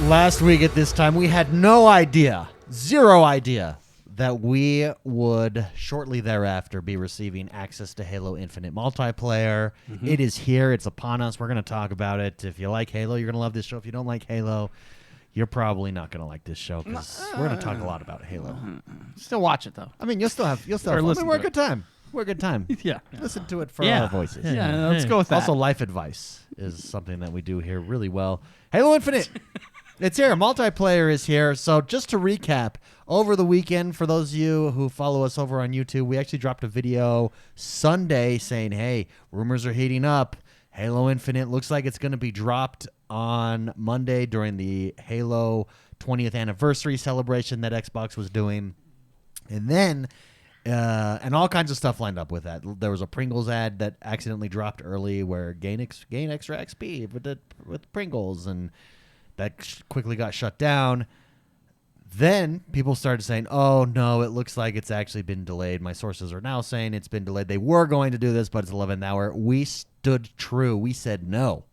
Last week at this time, we had no idea, zero idea, that we would shortly thereafter be receiving access to Halo Infinite multiplayer. Mm-hmm. It is here. It's upon us. We're going to talk about it. If you like Halo, you're going to love this show. If you don't like Halo, you're probably not going to like this show because we're going to talk a lot about Halo. Still watch it, though. I mean, you'll still have fun. We're a good time. We're a good time. Yeah. Listen to it for our voices. Yeah, let's go with that. Also, life advice is something that we do here really well. Halo Infinite. It's here. Multiplayer is here. So just to recap, over the weekend, for those of you who follow us over on YouTube, we actually dropped a video Sunday saying, hey, rumors are heating up. Halo Infinite looks like it's going to be dropped on Monday during the Halo 20th anniversary celebration that Xbox was doing. And then, and all kinds of stuff lined up with that. There was a Pringles ad that accidentally dropped early where gain extra XP with Pringles, and that quickly got shut down. Then people started saying, oh, no, it looks like it's actually been delayed. My sources are now saying it's been delayed. They were going to do this, but it's 11th hour. We stood true. We said no.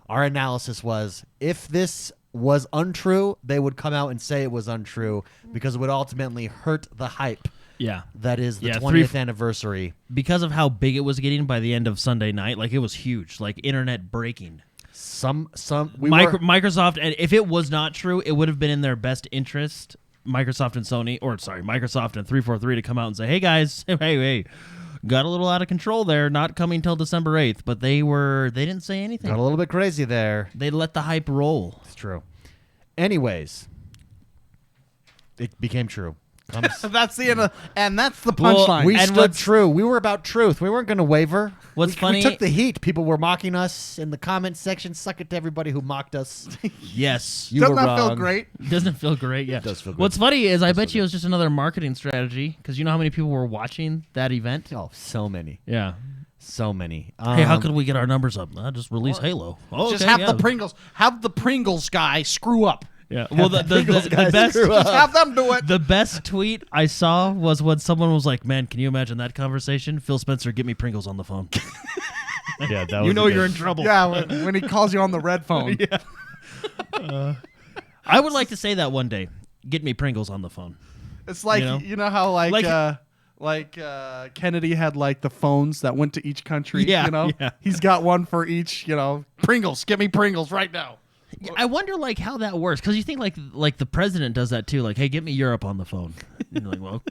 Our analysis was if this was untrue, they would come out and say it was untrue because it would ultimately hurt the hype. Yeah. That is the 20th anniversary. Because of how big it was getting by the end of Sunday night, like it was huge, like internet breaking. Microsoft, and if it was not true, it would have been in their best interest, Microsoft and Microsoft and 343 to come out and say, hey guys, hey, got a little out of control there, not coming till December 8th, but they didn't say anything. Got a little bit crazy there. They let the hype roll. It's true. Anyways, it became true. That's the end of, and that's the punchline. We stood true. We were about truth. We weren't going to waver. What's funny? We took the heat. People were mocking us in the comments section. Suck it to everybody who mocked us. Yes, you were wrong. Doesn't that feel great? Doesn't feel great. Yeah, it does feel good. What's funny is I bet you it was just another marketing strategy because you know how many people were watching that event. Oh, so many. Yeah. So many. Hey, how could we get our numbers up? Just release Halo. Oh, just have the Pringles guy screw up. Yeah. Well, the best. Just have them do it. The best tweet I saw was when someone was like, "Man, can you imagine that conversation? Phil Spencer, get me Pringles on the phone." Yeah, that was you're in trouble. Yeah, when he calls you on the red phone. Yeah. I would like to say that one day. Get me Pringles on the phone. It's like you know how Kennedy had like the phones that went to each country. Yeah, you know, he's got one for each. You know, Pringles. Get me Pringles right now. Yeah, I wonder like how that works because you think like the president does that too. Like, hey, get me Europe on the phone. And you're like, well,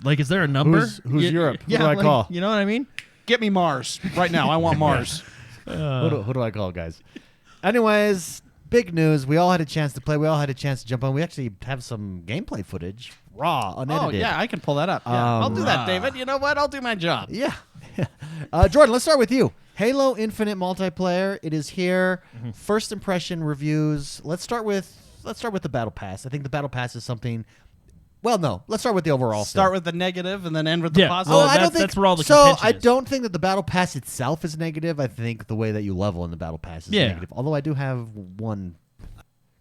like, is there a number? Who's Europe? Who do I like, call? You know what I mean? Get me Mars right now. I want Mars. Who do I call, guys? Anyways, big news. We all had a chance to play. We all had a chance to jump on. We actually have some gameplay footage, raw, unedited. Oh yeah, I can pull that up. Yeah. I'll do that, David. You know what? I'll do my job. Yeah. Jordan, let's start with you. Halo Infinite multiplayer. It is here. Mm-hmm. First impression reviews. Let's start with the Battle Pass. I think the Battle Pass is something. Well, no. Let's start with the overall. Start with the negative and then end with the positive. Well, that's where all the contention I don't think that the Battle Pass itself is negative. I think the way that you level in the Battle Pass is negative. Although I do have one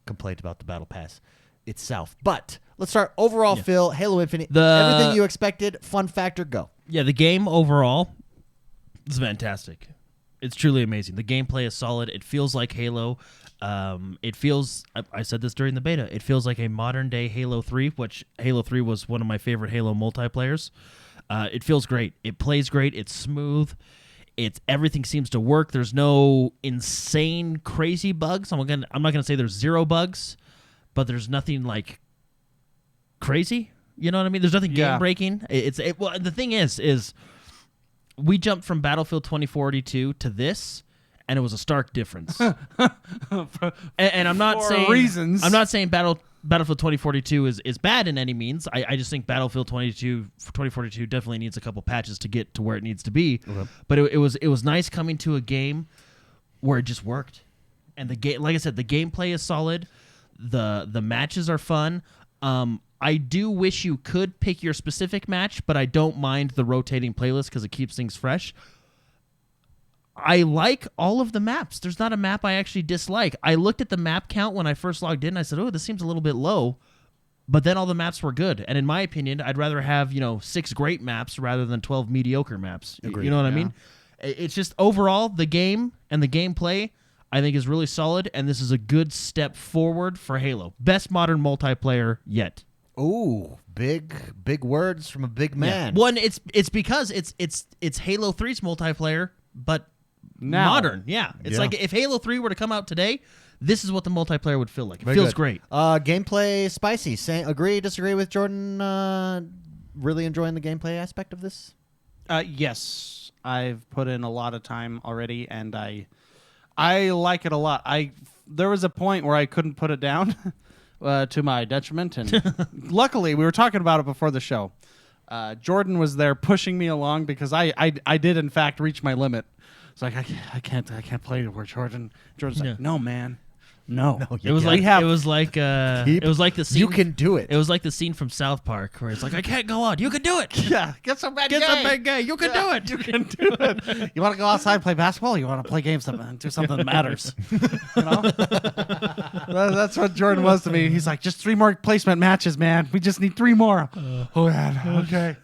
complaint about the Battle Pass itself. But let's start overall. Phil, Halo Infinite. Everything you expected. Fun factor. Go. Yeah, the game overall is fantastic. It's truly amazing. The gameplay is solid. It feels like Halo. It feels, I said this during the beta, it feels like a modern-day Halo 3, which Halo 3 was one of my favorite Halo multiplayers. It feels great. It plays great. It's smooth. Everything seems to work. There's no insane, crazy bugs. I'm not gonna say there's zero bugs, but there's nothing like crazy. You know what I mean? There's nothing game-breaking. Well, the thing is we jumped from Battlefield 2042 to this, and it was a stark difference. and I'm not saying reasons. I'm not saying Battlefield 2042 is bad in any means. I just think Battlefield 2042 definitely needs a couple patches to get to where it needs to be. Okay. But it was nice coming to a game where it just worked, and the game, like I said, the gameplay is solid. The matches are fun. I do wish you could pick your specific match, but I don't mind the rotating playlist because it keeps things fresh. I like all of the maps. There's not a map I actually dislike. I looked at the map count when I first logged in, and I said, oh, this seems a little bit low. But then all the maps were good. And in my opinion, I'd rather have 6 great maps rather than 12 mediocre maps. Agreed. You know what I mean? It's just overall, the game and the gameplay, I think is really solid, and this is a good step forward for Halo. Best modern multiplayer yet. Ooh, big words from a big man. One, it's because it's Halo 3's multiplayer, but Now. modern. Yeah, it's like if Halo 3 were to come out today, this is what the multiplayer would feel like. It Very feels good. great. Gameplay spicy. Agree, disagree with Jordan? Really enjoying the gameplay aspect of this? Yes, I've put in a lot of time already, and I like it a lot. There was a point where I couldn't put it down to my detriment, and luckily we were talking about it before the show. Jordan was there pushing me along because I did in fact reach my limit. It's like I can't play it where Jordan's like, no man, no. It was like the scene. You can do it. It was like the scene from South Park where it's like, I can't go on. You can do it. Yeah, get some bad guy. You can do it. You can do it. You want to go outside and play basketball? Or you want to play games and do something that matters? You know? That's what Jordan was to me. He's like, just 3 more placement matches, man. We just need 3 more. Oh, man. Okay.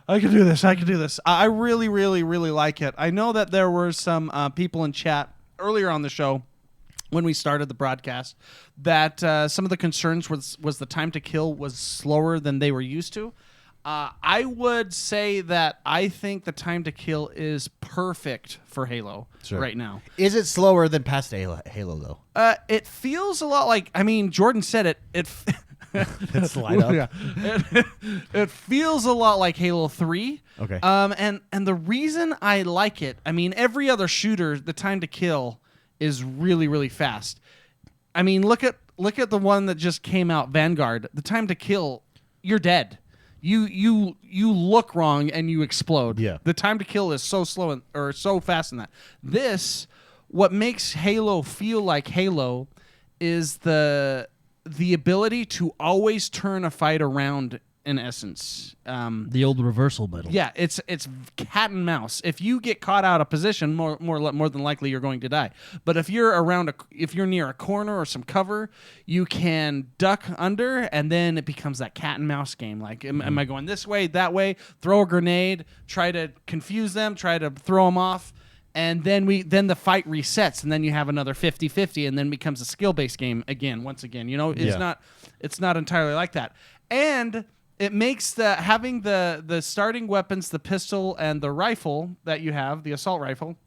I can do this. I really, really, really like it. I know that there were some people in chat earlier on the show when we started the broadcast that some of the concerns was the time to kill was slower than they were used to. I would say that I think the time to kill is perfect for Halo right now. Is it slower than past Halo though? It feels a lot like, I mean, Jordan said it. Let's slide up. Yeah. It feels a lot like Halo 3. Okay. And the reason I like it, I mean, every other shooter, the time to kill is really, really fast. I mean, look at the one that just came out, Vanguard. The time to kill, you're dead. You look wrong and you explode. Yeah. The time to kill is so slow or so fast in that. What makes Halo feel like Halo is the ability to always turn a fight around, in essence. The old reversal medal. Yeah, it's cat and mouse. If you get caught out of position, more than likely you're going to die. But if you're if you're near a corner or some cover, you can duck under, and then it becomes that cat and mouse game. Like, am I going this way, that way? Throw a grenade, try to confuse them, try to throw them off. And then the fight resets, and then you have another 50-50, and then becomes a skill-based game once again. You know, it's not entirely like that. And it makes having the starting weapons, the pistol and the rifle that you have, the assault rifle,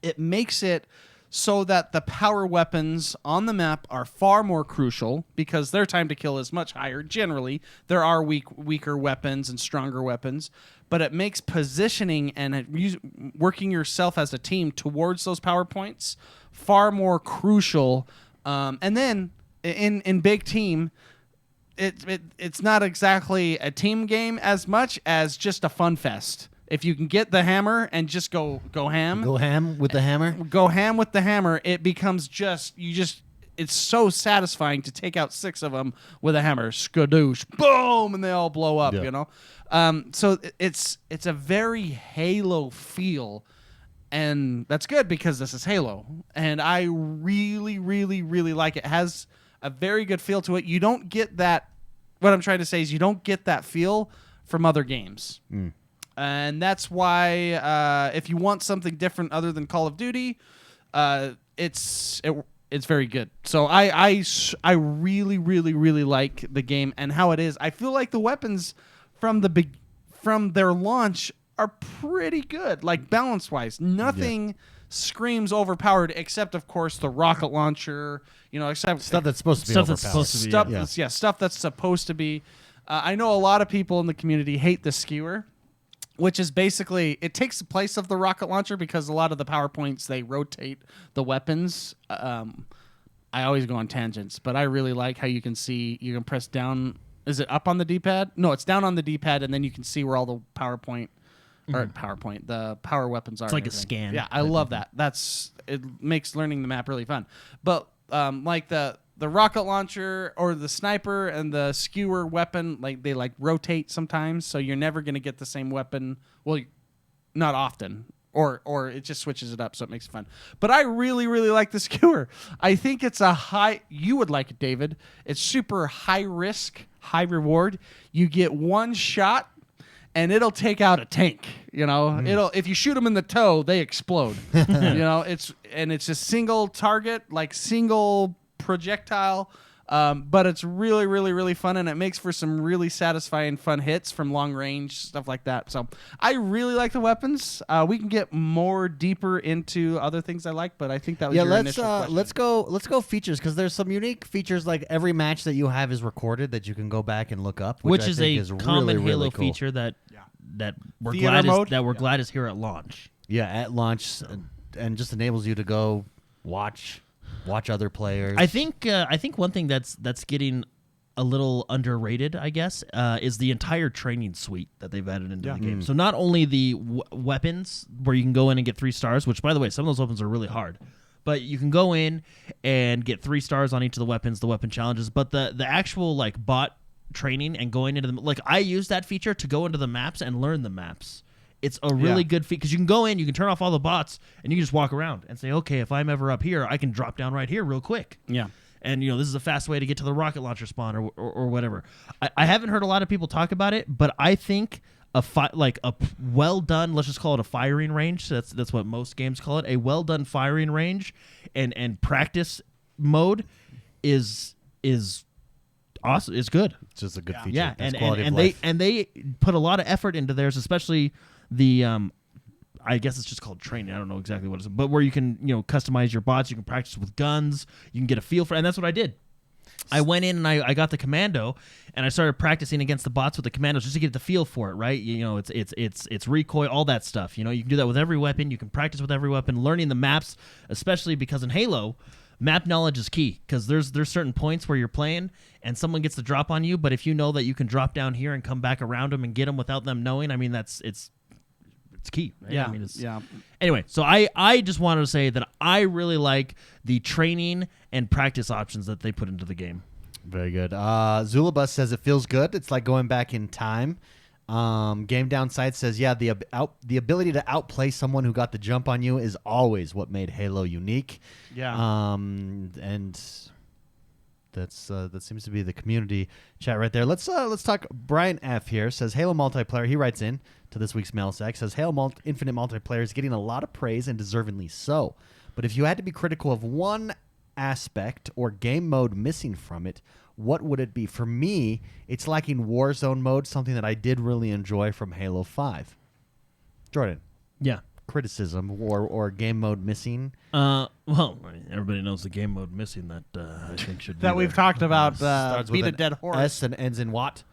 it makes it so that the power weapons on the map are far more crucial because their time to kill is much higher. Generally, there are weaker weapons and stronger weapons, but it makes positioning and working yourself as a team towards those power points far more crucial. And then in big team, it's not exactly a team game as much as just a fun fest. If you can get the hammer and just go ham. Go ham with the hammer? Go ham with the hammer, it becomes it's so satisfying to take out 6 of them with a hammer. Skadoosh, boom, and they all blow up, you know? So it's a very Halo feel, and that's good because this is Halo. And I really, really, really like it. It has a very good feel to it. You don't get that, what I'm trying to say is you don't get that feel from other games. And that's why if you want something different other than Call of Duty, it's very good. So I really, really, really like the game and how it is. I feel like the weapons from their launch are pretty good, like balance-wise. Nothing screams overpowered except, of course, the rocket launcher. You know, except Stuff that's supposed to be Stuff overpowered. that's supposed to be, stuff that's supposed to be. I know a lot of people in the community hate the skewer, which is basically, it takes the place of the rocket launcher because a lot of the PowerPoints, they rotate the weapons. I always go on tangents, but I really like how you can press down. Is it up on the D-pad? No, it's down on the D-pad, and then you can see where all the the power weapons are. It's like a scan. Yeah, I love that. It makes learning the map really fun. But like the rocket launcher or the sniper and the skewer weapon, like they rotate sometimes, so you're never going to get the same weapon. Well, not often. Or it just switches it up, so it makes it fun. But I really, really like the skewer. I think it's you would like it, David. It's super high risk, high reward. You get one shot, and it'll take out a tank. You know, it'll if you shoot them in the toe, they explode. You know, it's a single target, like single projectile. But it's really, really, really fun, and it makes for some really satisfying, fun hits from long range, stuff like that. So I really like the weapons. We can get more deeper into other things I like, but I think that was your initial question. let's go features, because there's some unique features. Like every match that you have is recorded that you can go back and look up, which I is think a is common really, Halo really cool. feature that we're Theater mode? glad is here at launch. Yeah, at launch, and just enables you to go watch other players. I think one thing that's getting a little underrated, I guess, is the entire training suite that they've added into the game. So not only the weapons where you can go in and get 3 stars, which by the way, some of those weapons are really hard, but you can go in and get 3 stars on each of the weapons, the weapon challenges. But the actual like bot training and going into the I use that feature to go into the maps and learn the maps. It's a really good feat because you can go in, you can turn off all the bots, and you can just walk around and say, okay, if I'm ever up here, I can drop down right here real quick. Yeah. And, this is a fast way to get to the rocket launcher spawn or whatever. I haven't heard a lot of people talk about it, but I think a well done, let's just call it a firing range. That's what most games call it. A well done firing range and practice mode is awesome. It's good. It's just a good feature. Yeah, It's quality of life. they put a lot of effort into theirs, especially the I guess it's just called training. I don't know exactly what it is, but where you can customize your bots, you can practice with guns, you can get a feel for, and that's what I did. I went in and I got the commando, and I started practicing against the bots with the commandos just to get the feel for it. Right? It's recoil, all that stuff. You can do that with every weapon. You can practice with every weapon, learning the maps, especially because in Halo, map knowledge is key, because there's certain points where you're playing and someone gets the drop on you, but if you know that you can drop down here and come back around them and get them without them knowing, I mean it's key. Right? Yeah. I mean, yeah. Anyway, so I just wanted to say that I really like the training and practice options that they put into the game. Very good. Zulabus says it feels good. It's like going back in time. Game Downside says, yeah, the ability to outplay someone who got the jump on you is always what made Halo unique. Yeah. And that's that seems to be the community chat right there. Let's talk. Brian F here says Halo multiplayer. He writes in to this week's mail sack, says Halo Infinite multiplayer is getting a lot of praise and deservingly so. But if you had to be critical of one aspect or game mode missing from it, what would it be? For me, it's lacking Warzone mode, something that I did really enjoy from Halo 5. Jordan, Yeah. criticism or game mode missing? Well, everybody knows the game mode missing that I think should be That we've there. talked about. Starts Beat with a an dead horse. S and ends in Watt.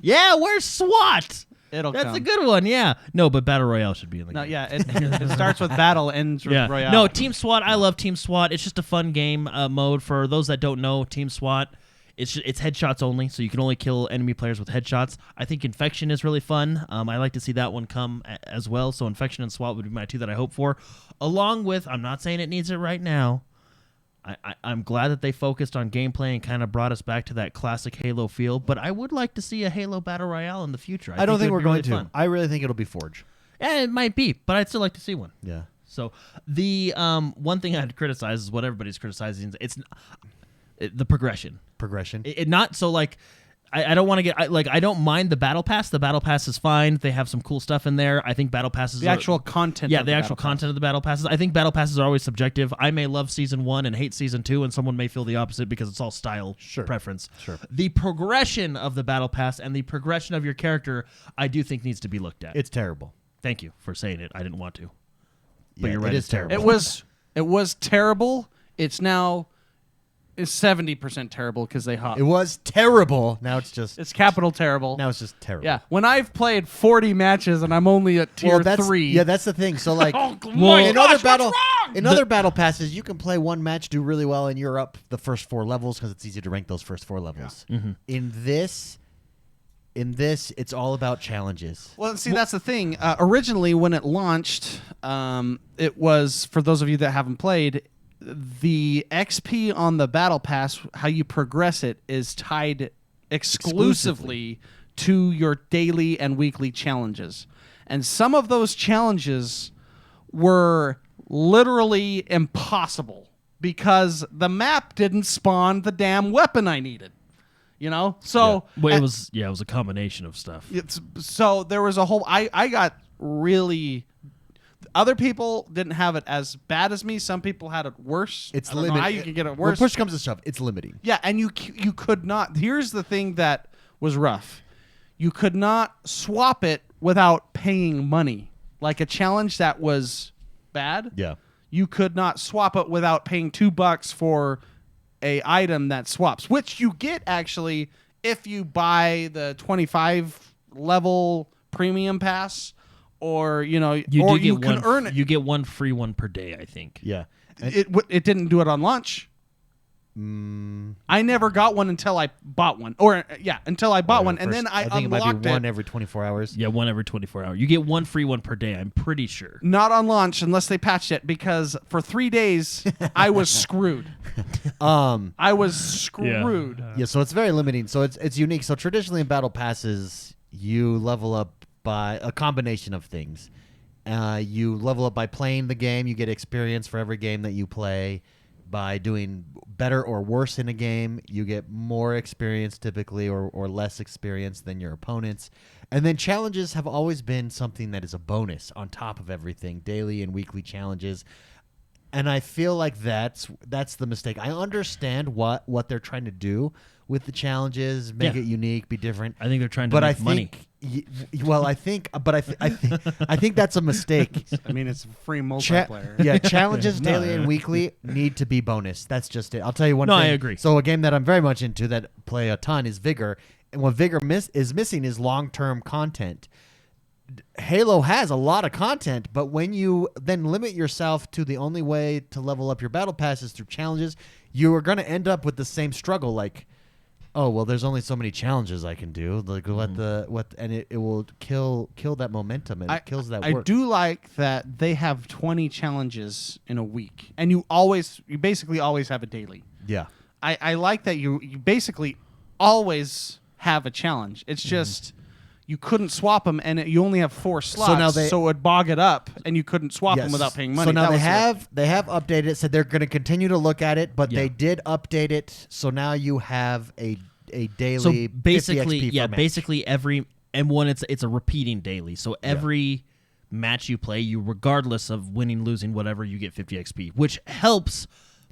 Yeah, where's SWAT? It'll That's come. a good one, yeah. No, but Battle Royale should be in the No, game. yeah. It starts with battle, ends with Yeah. royale. No, Team SWAT. I love Team SWAT. It's just a fun game mode. For those that don't know, Team SWAT, it's headshots only, so you can only kill enemy players with headshots. I think Infection is really fun. I like to see that one come as well. So Infection and SWAT would be my 2 that I hope for. Along with, I'm not saying it needs it right now. I'm glad that they focused on gameplay and kind of brought us back to that classic Halo feel. But I would like to see a Halo Battle Royale in the future. I don't think it would we're be going really to. fun. I really think it'll be Forge. Yeah, it might be, but I'd still like to see one. Yeah. So the one thing I'd criticize is what everybody's criticizing. It's the progression. It not so like I don't want to get I don't mind the battle pass. The battle pass is fine. They have some cool stuff in there. I think battle passes the actual content. Yeah, of the actual content of the battle passes. I think battle passes are always subjective. I may love season 1 and hate season 2, and someone may feel the opposite because it's all style preference. Sure. The progression of the battle pass and the progression of your character, I do think needs to be looked at. It's terrible. Thank you for saying it. I didn't want to. But Yeah, you're right. it It's is terrible. It was terrible. It's now is 70% terrible because they hop. It was terrible. Now it's just Capital terrible. now it's just terrible. Yeah. When I've played 40 matches and I'm only at tier 3. Yeah, that's the thing. So like Oh, my in gosh, other what's battle wrong? in other battle passes, you can play one match, do really well, and you're up the first 4 levels because it's easy to rank those first 4 levels. Mm-hmm. In this, it's all about challenges. Well, see, that's the thing. Originally, when it launched, it was, for those of you that haven't played, the XP on the Battle Pass, how you progress it, is tied exclusively to your daily and weekly challenges. And some of those challenges were literally impossible because the map didn't spawn the damn weapon I needed. You know? So Well, it was a combination of stuff. so there was a whole I got really. Other people didn't have it as bad as me. Some people had it worse. It's I don't know limited. how you can get it When worse. push comes to shove, it's limiting. Yeah, and you could not. Here's the thing that was rough. You could not swap it without paying money. Like a challenge that was bad. Yeah. You could not swap it without paying $2 for a item that swaps, which you get actually if you buy the 25 level premium pass, or you can earn it. You get one free one per day, I think. Yeah. It didn't do it on launch. I never got one until I bought one, until I bought one, and then I think unlocked it might be one every 24 hours. Yeah, one every 24 hours. You get one free one per day, I'm pretty sure. Not on launch unless they patched it, because for 3 days I was screwed. I was screwed. Yeah, so it's very limiting. So it's unique. So traditionally in battle passes, you level up by a combination of things. You level up by playing the game. You get experience for every game that you play. By doing better or worse in a game, you get more experience typically, or less experience than your opponents. And then challenges have always been something that is a bonus on top of everything, daily and weekly challenges. And I feel like that's the mistake. I understand what they're trying to do with the challenges, make it unique, be different. I think they're trying to make money. I think that's a mistake. I mean, it's free multiplayer. Challenges daily and weekly need to be bonus. That's just it. I'll tell you one thing. No, I agree. So a game that I'm very much into that play a ton is Vigor. And what Vigor is missing is long-term content. Halo has a lot of content, but when you then limit yourself to the only way to level up your battle pass is through challenges, you are going to end up with the same struggle. Like, oh well, there's only so many challenges I can do. Like and it will kill that momentum, and it kills that work. I do like that they have 20 challenges in a week, and you basically always have a daily. Yeah, I like that you basically always have a challenge. It's just you couldn't swap them, and you only have 4 slots, so it would bog it up, and you couldn't swap them without paying money. So now they have updated it, said they're going to continue to look at it, but they did update it, so now you have a daily. So 50 basically, XP per match. basically every it's a repeating daily. So every match you play, regardless of winning, losing, whatever, you get 50 XP, which helps.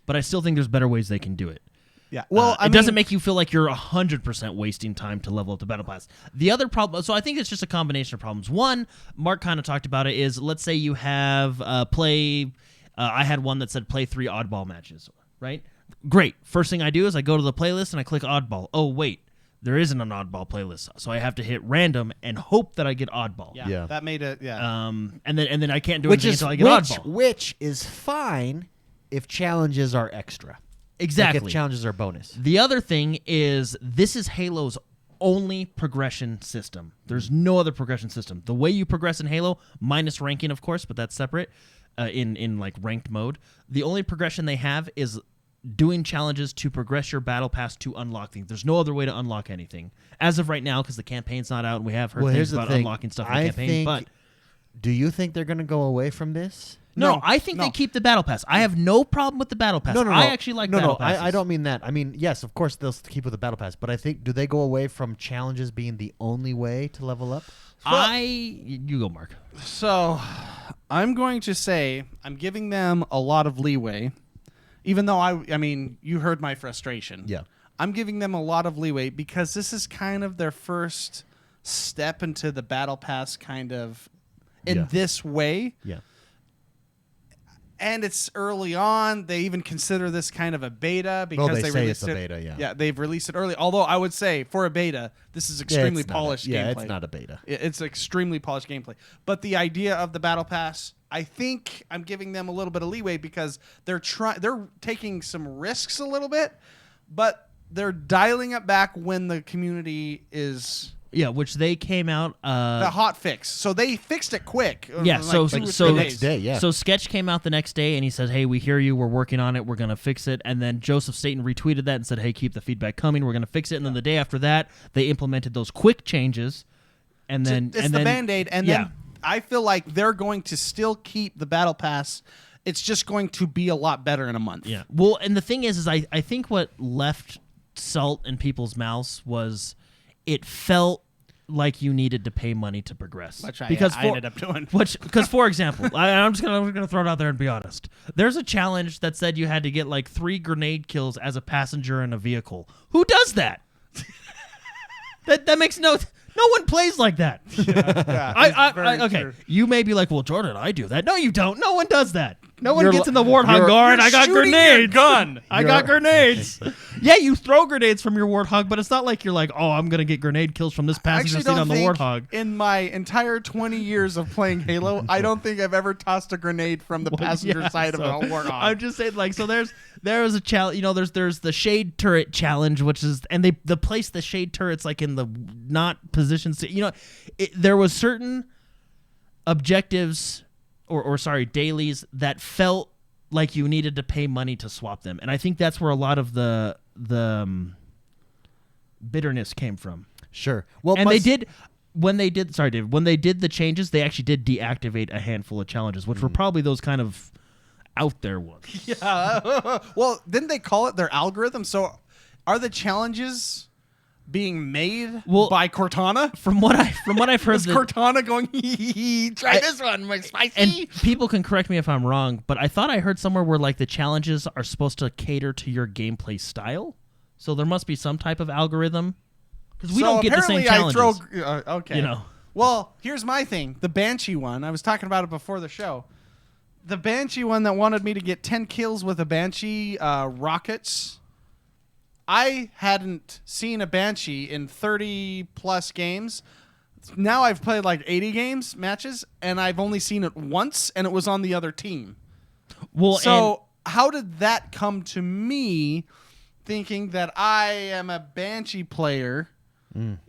But I still think there's better ways they can do it. Yeah. Well, it doesn't make you feel like you're 100% wasting time to level up the battle pass. The other problem, so I think it's just a combination of problems. One, Mark kind of talked about it, is let's say you have I had one that said play 3 oddball matches, right? Great. First thing I do is I go to the playlist and I click oddball. Oh, wait. There isn't an oddball playlist, so I have to hit random and hope that I get oddball. Yeah. That made it. Yeah. And then I can't do anything until I get oddball. Which is fine if challenges are extra. Exactly. Like if challenges are bonus. The other thing is this is Halo's only progression system. There's no other progression system. The way you progress in Halo, minus ranking, of course, but that's separate in like ranked mode. The only progression they have is doing challenges to progress your battle pass to unlock things. There's no other way to unlock anything as of right now because the campaign's not out and we have heard things about unlocking stuff in the campaign. But do you think they're going to go away from this? No, I think they keep the battle pass. I have no problem with the battle pass. No. I actually like battle passes. I don't mean that. I mean, yes, of course they'll keep with the battle pass, but I think, do they go away from challenges being the only way to level up? You go, Mark. So, I'm going to say I'm giving them a lot of leeway, even though I mean, you heard my frustration. Yeah. I'm giving them a lot of leeway because this is kind of their first step into the battle pass kind of in this way. Yeah. And it's early on. They even consider this kind of a beta because they say released it's a beta, yeah. Yeah, they've released it early. Although I would say for a beta, this is extremely polished gameplay. Yeah, it's not a beta. It's extremely polished gameplay. But the idea of the battle pass, I think I'm giving them a little bit of leeway because they're taking some risks a little bit, but they're dialing it back when the community is. Yeah, which they came out the hot fix. So they fixed it quick. Yeah, like so next day, yeah. So Sketch came out the next day and he said, "Hey, we hear you. We're working on it. We're going to fix it." And then Joseph Staten retweeted that and said, "Hey, keep the feedback coming. We're going to fix it." And then the day after that, they implemented those quick changes. And then it's the Band-Aid, and then I feel like they're going to still keep the battle pass. It's just going to be a lot better in a month. Yeah. Well, and the thing is I think what left salt in people's mouths was it felt like you needed to pay money to progress. Which I because ended up doing. Because, for example, I'm just gonna throw it out there and be honest. There's a challenge that said you had to get like 3 grenade kills as a passenger in a vehicle. Who does that? that makes no one plays like that. Yeah, okay. True. You may be like, well, Jordan, I do that. No, you don't. No one does that. No one You're gets li- in the Warthog you're- guard. You're I got shooting your grenades. gun. I got grenades. Yeah, you throw grenades from your Warthog, but it's not like you're like, oh, I'm gonna get grenade kills from this passenger seat on the Warthog. In my entire 20 years of playing Halo, I don't think I've ever tossed a grenade from the passenger Yeah, side so of a Warthog. I'm just saying, like, so there is a challenge. You know, there's the shade turret challenge, which is, and they place the shade turrets like in the not positions. You know, there was certain objectives or sorry dailies that felt like you needed to pay money to swap them, and I think that's where a lot of the bitterness came from. Sure. Well, And when they did the changes, they actually did deactivate a handful of challenges, which were probably those kind of out there ones. Yeah. Well, didn't they call it their algorithm? So are the challenges being made by Cortana? From what I've heard, Is Cortana going, try this one, my spicy? and people can correct me if I'm wrong, but I thought I heard somewhere where like the challenges are supposed to cater to your gameplay style. So there must be some type of algorithm because we don't get the same challenges. Okay. You know. Well, here's my thing. The Banshee one. I was talking about it before the show. The Banshee one that wanted me to get 10 kills with a Banshee rockets. I hadn't seen a Banshee in 30 plus games. Now I've played like 80 matches, and I've only seen it once, and it was on the other team. Well, So how did that come to me thinking that I am a Banshee player?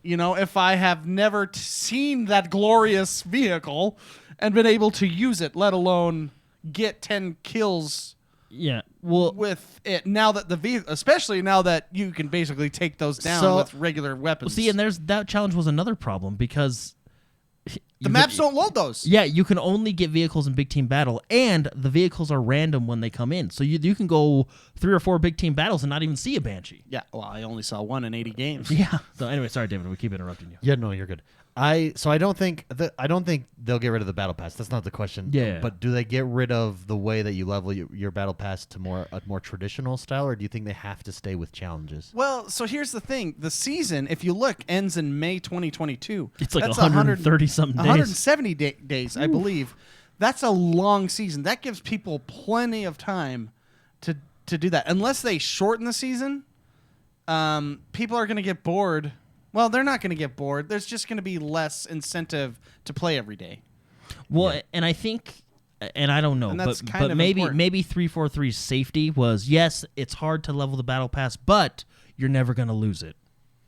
You know, if I have never seen that glorious vehicle and been able to use it, let alone get 10 kills yeah. Well, with it, now that the vehicle, especially now that you can basically take those down with regular weapons. see, and that challenge was another problem because the maps don't load those. Yeah, you can only get vehicles in big team battle, and the vehicles are random when they come in. So you can go 3 or 4 big team battles and not even see a Banshee. Yeah, well, I only saw one in 80 games. Yeah. So anyway, sorry, David, we keep interrupting you. Yeah, no, you're good. I don't think they'll get rid of the battle pass. That's not the question. Yeah. But do they get rid of the way that you level your battle pass to a more traditional style, or do you think they have to stay with challenges? Well, so here's the thing. The season, if you look, ends in May 2022. It's like That's 130-something days. 170 days, I believe. That's a long season. That gives people plenty of time to do that. Unless they shorten the season, people are going to get bored. Well, they're not going to get bored. There's just going to be less incentive to play every day. Well, and I think, and I don't know, And that's but kind of maybe important. maybe 343's safety was, yes, it's hard to level the battle pass, but you're never going to lose it.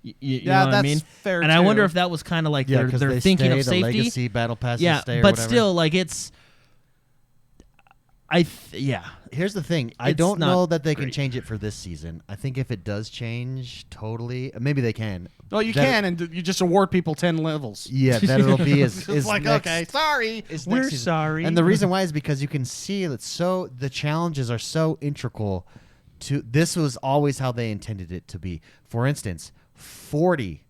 You Yeah, know what I that's mean? fair, And I wonder too. if that was kind of like Yeah, they're 'cause they thinking stay, of the safety. legacy battle passes Yeah, stay or but whatever. still, like it's. Yeah. Here's the thing. I It's don't not know that they can great. change it for this season. I think if it does change totally, maybe they can. Well, you That- can, and you just award people 10 levels. Yeah, that it'll be is It's like, next, okay, sorry. is We're next season. sorry. And the reason why is because you can see that the challenges are so integral to this was always how they intended it to be. For instance, 40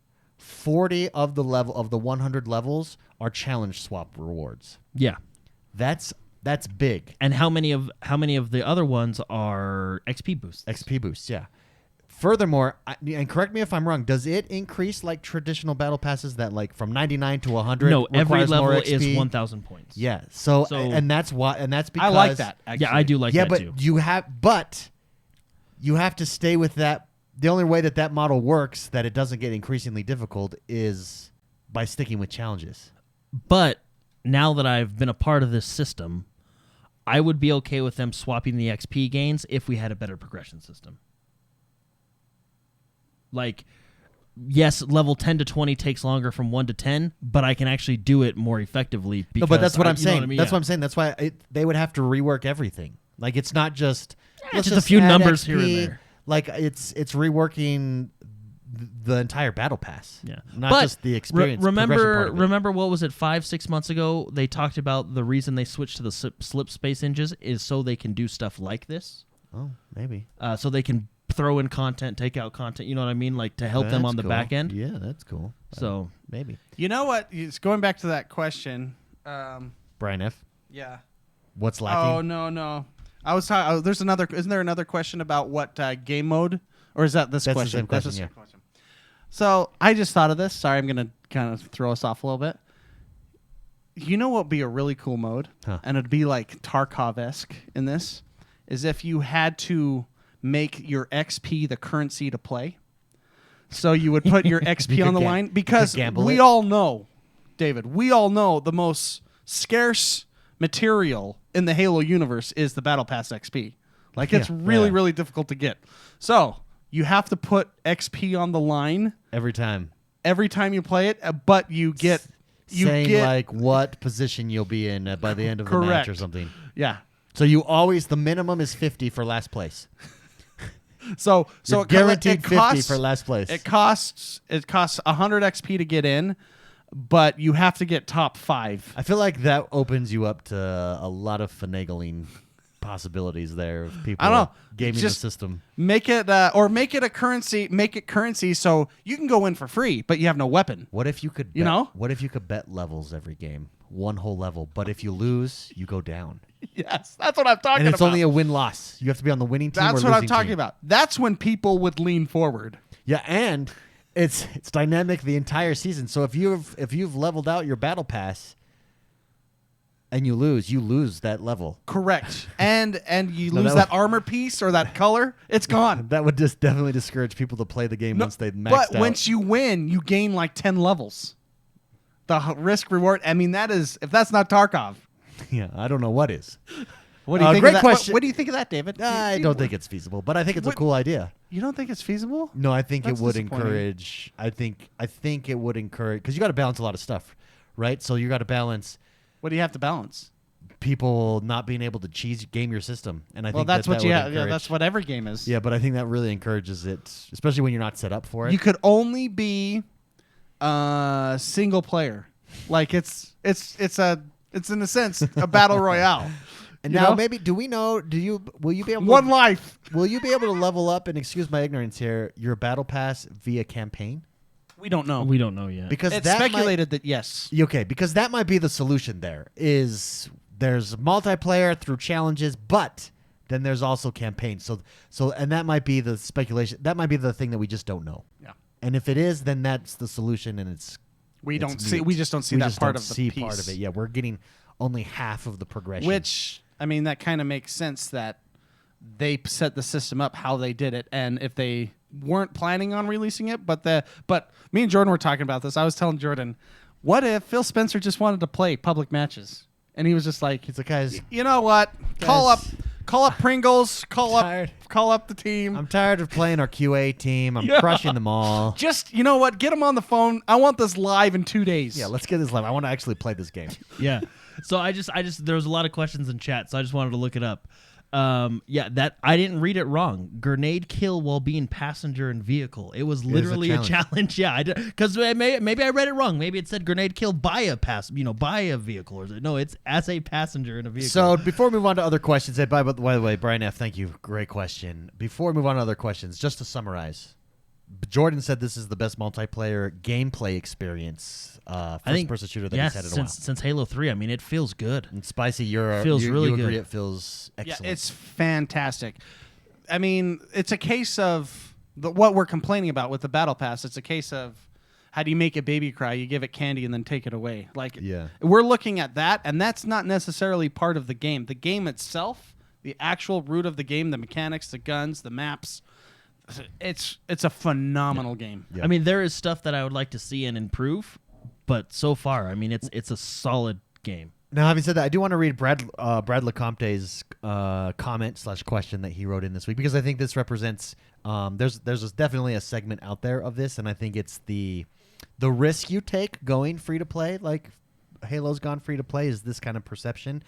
of the 100 levels are challenge swap rewards. Yeah. That's big. And how many of the other ones are XP boosts? XP boosts, yeah. Furthermore, and correct me if I'm wrong, does it increase like traditional battle passes that like from 99 to 100? No, every requires more level XP? is 1,000 points. Yeah. So and that's because I like that, actually. Yeah, I do like yeah, that but too. you have to stay with that. The only way that model works, that it doesn't get increasingly difficult, is by sticking with challenges. But now that I've been a part of this system, I would be okay with them swapping the XP gains if we had a better progression system. Like, yes, level 10 to 20 takes longer from 1 to 10, but I can actually do it more effectively. Because No, but that's what I'm you know saying. I mean? That's Yeah. what I'm saying. That's why they would have to rework everything. Like, it's not just let's just a few add numbers XP. here and there. Like, it's reworking the entire battle pass. Yeah. Not But just the experience. progression part of it. Remember what was it 5-6 months ago? They talked about the reason they switched to the slip space engines is so they can do stuff like this. Oh, maybe. So they can throw in content, take out content. You know what I mean? Like to help them That's on the cool. back end. Yeah, that's cool. So Maybe. You know what? It's going back to that question. Brian F. Yeah. What's Oh lacking? no. I was talking. There's another. Isn't there another question about what game mode, or is that this That's the question? same question, That's the yeah. same question. So I just thought of this. Sorry, I'm gonna kind of throw us off a little bit. You know what would be a really cool mode, Huh. and it'd be like Tarkov-esque in this, is if you had to make your XP the currency to play. So you would put your XP on the line because gamble we it. all know, David, we all know the most scarce material in the Halo universe is the Battle Pass XP. Like it's Yeah. really, Yeah. really difficult to get. So you have to put XP on the line Every time. every time you play it, but you get Saying like what position you'll be in by the end of the match or Correct. something. yeah. So you always, the minimum is 50 for last place. So You're it guaranteed 50 costs, for last place. It costs 100 XP to get in, but you have to get top 5. I feel like that opens you up to a lot of finagling possibilities there of people I don't know. gaming Just the system. Make it make it a currency. Make it currency so you can go in for free, but you have no weapon. What if you could You know? What if you could bet levels every game? One whole level, but if you lose, you go down. Yes, that's what I'm talking And it's about. only a win-loss. You have to be on the winning team or That's what I'm losing talking team. about. That's when people would lean forward. Yeah, and it's dynamic the entire season. So if you've leveled out your battle pass and you lose that level. Correct. and you No, lose that that armor piece or that color, it's gone. That would just definitely discourage people to play the game once they've maxed But out. once you win, you gain like 10 levels. The risk reward. I mean, that is if that's not Tarkov. Yeah, I don't know what is. What do you think? great of that? question. What do you think of that, David? I don't think it's feasible, but I think it's a What- cool idea. You don't think it's feasible? No, I think That's it would disappointing. encourage. I think it would encourage because you got to balance a lot of stuff, right? So you got to balance What do you have to balance? people not being able to cheese game your system, and I Well, think that's what that you would have. Yeah, encourage- that's what every game is. Yeah, but I think that really encourages it, especially when you're not set up for it. You could only be single player. Like it's in a sense a battle royale. and you now know? maybe will you be able One to, life. will you be able to level up and excuse my ignorance here your battle pass via campaign? We don't know. we don't know yet. Because It's that speculated that yes. Okay, because that might be the solution. There's multiplayer through challenges, but then there's also campaigns. So and that might be the speculation. That might be the thing that we just don't know. Yeah. And if it is, then that's the solution, and it's We it's don't see. mute. We just don't see We that just part don't of the see piece. part of it. Yeah, we're getting only half of the progression. Which I mean, that kind of makes sense that they set the system up how they did it, and if they weren't planning on releasing it, but me and Jordan were talking about this. I was telling Jordan, what if Phil Spencer just wanted to play public matches, and he was just like, it's like, guys, you know what? Call up Pringles. Tired. Call up the team. I'm tired of playing our QA team. I'm Yeah. crushing them all. Just you know what? Get them on the phone. I want this live in 2 days. Yeah, let's get this live. I want to actually play this game. Yeah. So I just there was a lot of questions in chat, so I just wanted to look it up. That I didn't read it wrong. Grenade kill while being passenger in vehicle. It was literally a challenge. Yeah, because maybe I read it wrong. Maybe it said grenade kill by a by a vehicle, or no, it's as a passenger in a vehicle. So before we move on to other questions, by the way, Brian F., thank you. Great question. Before we move on to other questions, just to summarize, Jordan said this is the best multiplayer gameplay experience, first-person shooter that he's had in a while. since Halo 3. I mean, it feels good. And Spicy, Feels you really agree good. it feels excellent. Yeah, it's fantastic. I mean, it's a case of what we're complaining about with the Battle Pass. It's a case of how do you make a baby cry? You give it candy and then take it away. Like, Yeah. we're looking at that, and that's not necessarily part of the game. The game itself, the actual root of the game, the mechanics, the guns, the maps, it's a phenomenal game. Yeah. I mean, there is stuff that I would like to see and improve, but so far, I mean, it's a solid game. Now, having said that, I do want to read Brad Lecomte's comment/question that he wrote in this week, because I think this represents there's definitely a segment out there of this, and I think it's the risk you take going free to play, like Halo's gone free to play, is this kind of perception.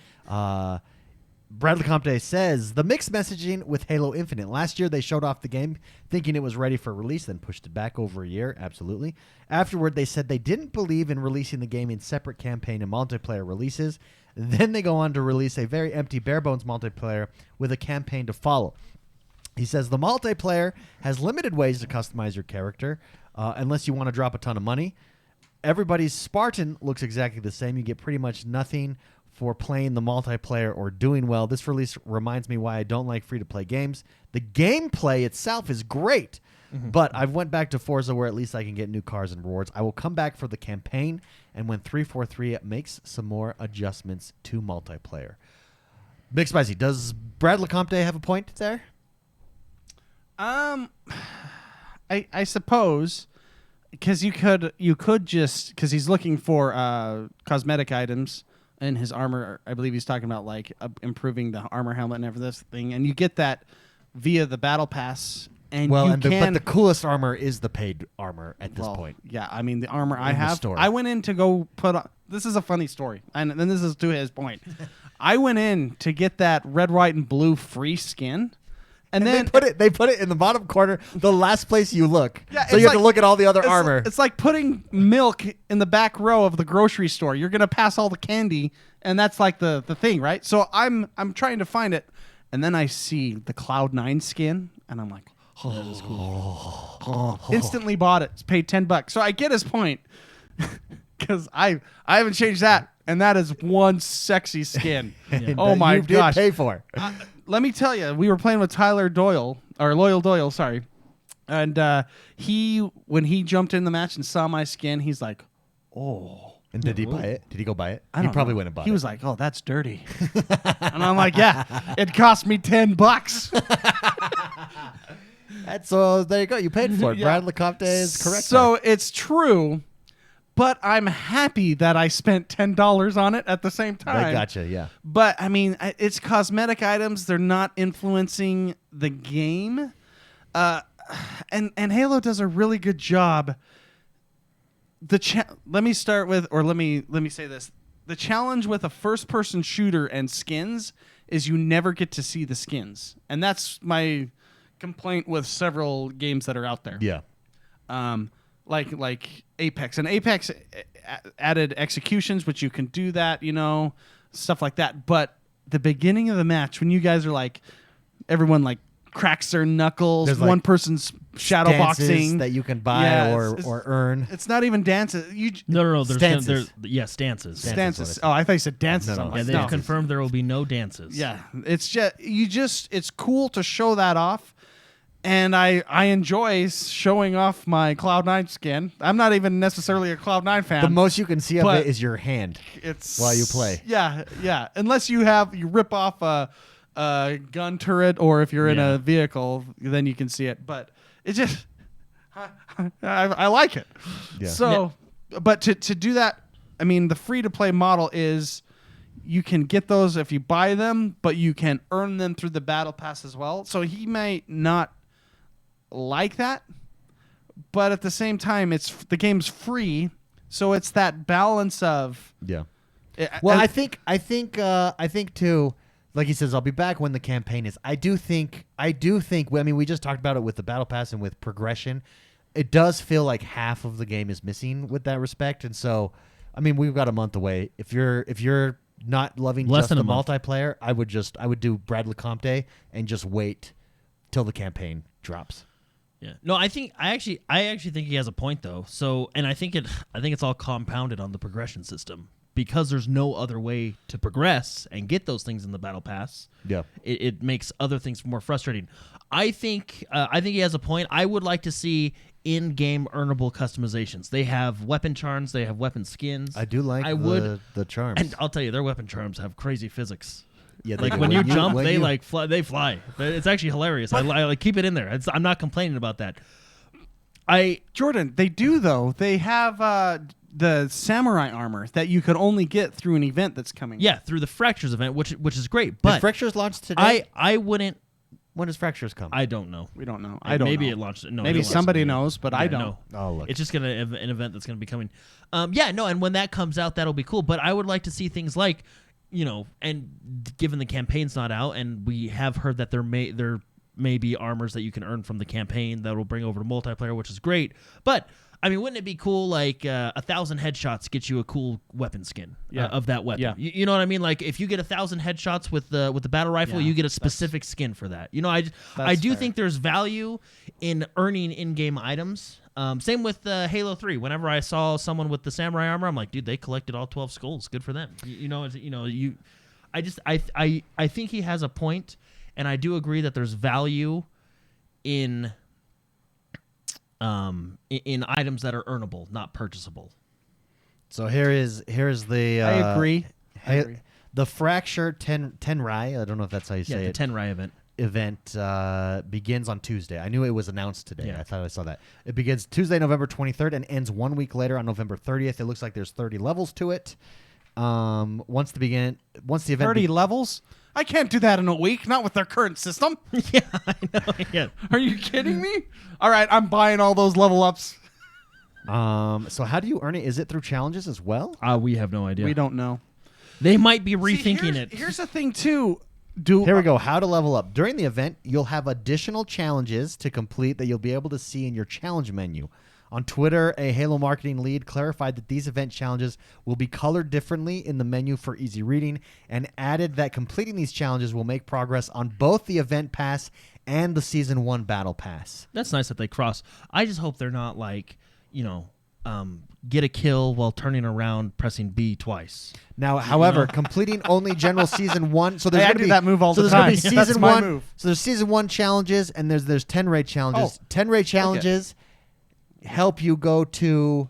Brad Lecomte says, the mixed messaging with Halo Infinite. Last year, they showed off the game thinking it was ready for release, then pushed it back over a year. Absolutely. Afterward, they said they didn't believe in releasing the game in separate campaign and multiplayer releases. Then they go on to release a very empty, bare-bones multiplayer with a campaign to follow. He says the multiplayer has limited ways to customize your character, unless you want to drop a ton of money. Everybody's Spartan looks exactly the same. You get pretty much nothing for playing the multiplayer or doing well. This release reminds me why I don't like free-to-play games. The gameplay itself is great, but I've went back to Forza where at least I can get new cars and rewards. I will come back for the campaign, and when 343 makes some more adjustments to multiplayer. Big Spicy, does Brad Lecomte have a point there? I suppose because you could just because he's looking for cosmetic items in his armor. I believe he's talking about like improving the armor helmet and everything, and you get that via the battle pass. And but the coolest armor is the paid armor at this point. Yeah, I mean the armor I In the have. store. I went in to go put on. This is a funny story, and then this is to his point. I went in to get that red, white, and blue free skin. And then they put it in the bottom corner, the last place you look. Yeah, so you have to look at all the other armor. It's like putting milk in the back row of the grocery store. You're gonna pass all the candy, and that's like the thing, right? So I'm trying to find it, and then I see the Cloud9 skin, and I'm like, oh, that is cool. Instantly bought it. Paid $10. So I get his point because I haven't changed that, and that is one sexy skin. Oh my you gosh! did pay for. Let me tell you, we were playing with Loyal Doyle, sorry. And when he jumped in the match and saw my skin, he's like, oh. And did he buy it? Did he go buy it? I He don't probably know. went and bought it. He was like, oh, that's dirty. And I'm like, yeah, it cost me $10. So there you go. You paid for it. Yeah. Brad Lecomte is correct. So it's true, but I'm happy that I spent $10 on it at the same time. I gotcha, yeah. But I mean, it's cosmetic items. They're not influencing the game, and Halo does a really good job. Let me start with, or let me say this: the challenge with a first-person shooter and skins is you never get to see the skins, and that's my complaint with several games that are out there. Yeah. Like Apex. And Apex added executions, which you can do that, stuff like that. But the beginning of the match, when you guys are like, everyone like cracks their knuckles, There's, one like, person's shadow Dances boxing that you can buy Yeah, or earn. It's not even dances. No. Stances. Stances. Stances. Oh, I thought you said dances. No, I'm no. like, Yeah, they've no. confirmed there will be no dances. Yeah, it's it's cool to show that off. And I enjoy showing off my Cloud9 skin. I'm not even necessarily a Cloud9 fan. The most you can see of but it is your hand it's while you play. Yeah. Unless you rip off a gun turret, or if you're in Yeah. a vehicle, then you can see it. But it just, I like it. Yeah. So, but to do that, I mean, the free to play model is you can get those if you buy them, but you can earn them through the battle pass as well. So he might not like that, but at the same time, the game's free, so it's that balance of. Yeah. Well, and- I think too. Like he says, I'll be back when the campaign is. I do think. I mean, we just talked about it with the battle pass and with progression. It does feel like half of the game is missing with that respect, and so, I mean, we've got a month away. If you're not loving Less just than the a month. multiplayer, I would do Brad Lecomte and just wait till the campaign drops. Yeah. No, I actually think he has a point though. So, and I think it's all compounded on the progression system because there's no other way to progress and get those things in the battle pass. Yeah. It makes other things more frustrating. I think he has a point. I would like to see in-game earnable customizations. They have weapon charms, they have weapon skins. I do like the charms. And I'll tell you, their weapon charms have crazy physics. Yeah, they Like do. when you jump, when they you- like fly. They fly. It's actually hilarious. I like keep it in there. I'm not complaining about that. Jordan, they do though. They have the samurai armor that you could only get through an event that's coming. Yeah, through the Fractures event, which is great. Did But Fractures launched today? I wouldn't. When does Fractures come? I don't know. We don't know. I don't Maybe know. it launched. No, Maybe it launched somebody today. knows, but I Yeah, don't. no. Oh, look. It's just an event that's gonna be coming. And when that comes out, that'll be cool. But I would like to see things like, and given the campaign's not out, and we have heard that there may be armors that you can earn from the campaign that will bring over to multiplayer, which is great. But I mean, wouldn't it be cool? Like 1,000 headshots get you a cool weapon skin of that weapon. Yeah. You know what I mean? Like if you get 1,000 headshots with the battle rifle, Yeah, you get a specific skin for that. You know, I do fair. think there's value in earning in-game items. Same with Halo 3. Whenever I saw someone with the samurai armor, I'm like, dude, they collected all 12 skulls. Good for them. I think he has a point, and I do agree that there's value in items that are earnable, not purchasable. So here's the. I agree. The Fracture Tenrai. I don't know if that's how you say the it. Tenrai event. Begins on Tuesday. I knew it was announced today. Yeah. I thought I saw that. It begins Tuesday, November 23rd, and ends 1 week later on November 30th. It looks like there's 30 levels to it. Once the event 30 levels? I can't do that in a week, not with their current system. Yeah, I know. Yeah. Are you kidding me? All right, I'm buying all those level ups. So how do you earn it? Is it through challenges as well? We have no idea. We don't know. They might be rethinking it. Here's the thing, too. Here we go. How to level up. During the event, you'll have additional challenges to complete that you'll be able to see in your challenge menu. On Twitter, a Halo marketing lead clarified that these event challenges will be colored differently in the menu for easy reading, and added that completing these challenges will make progress on both the event pass and the Season 1 battle pass. That's nice that they cross. I just hope they're not like, get a kill while turning around pressing B twice. Now, however, completing only general Season 1, so there's Hey, I going to do be that move all so the there's gonna time. be That's Season my 1. move. So there's Season 1 challenges, and there's 10 raid challenges. 10 raid challenges help you go to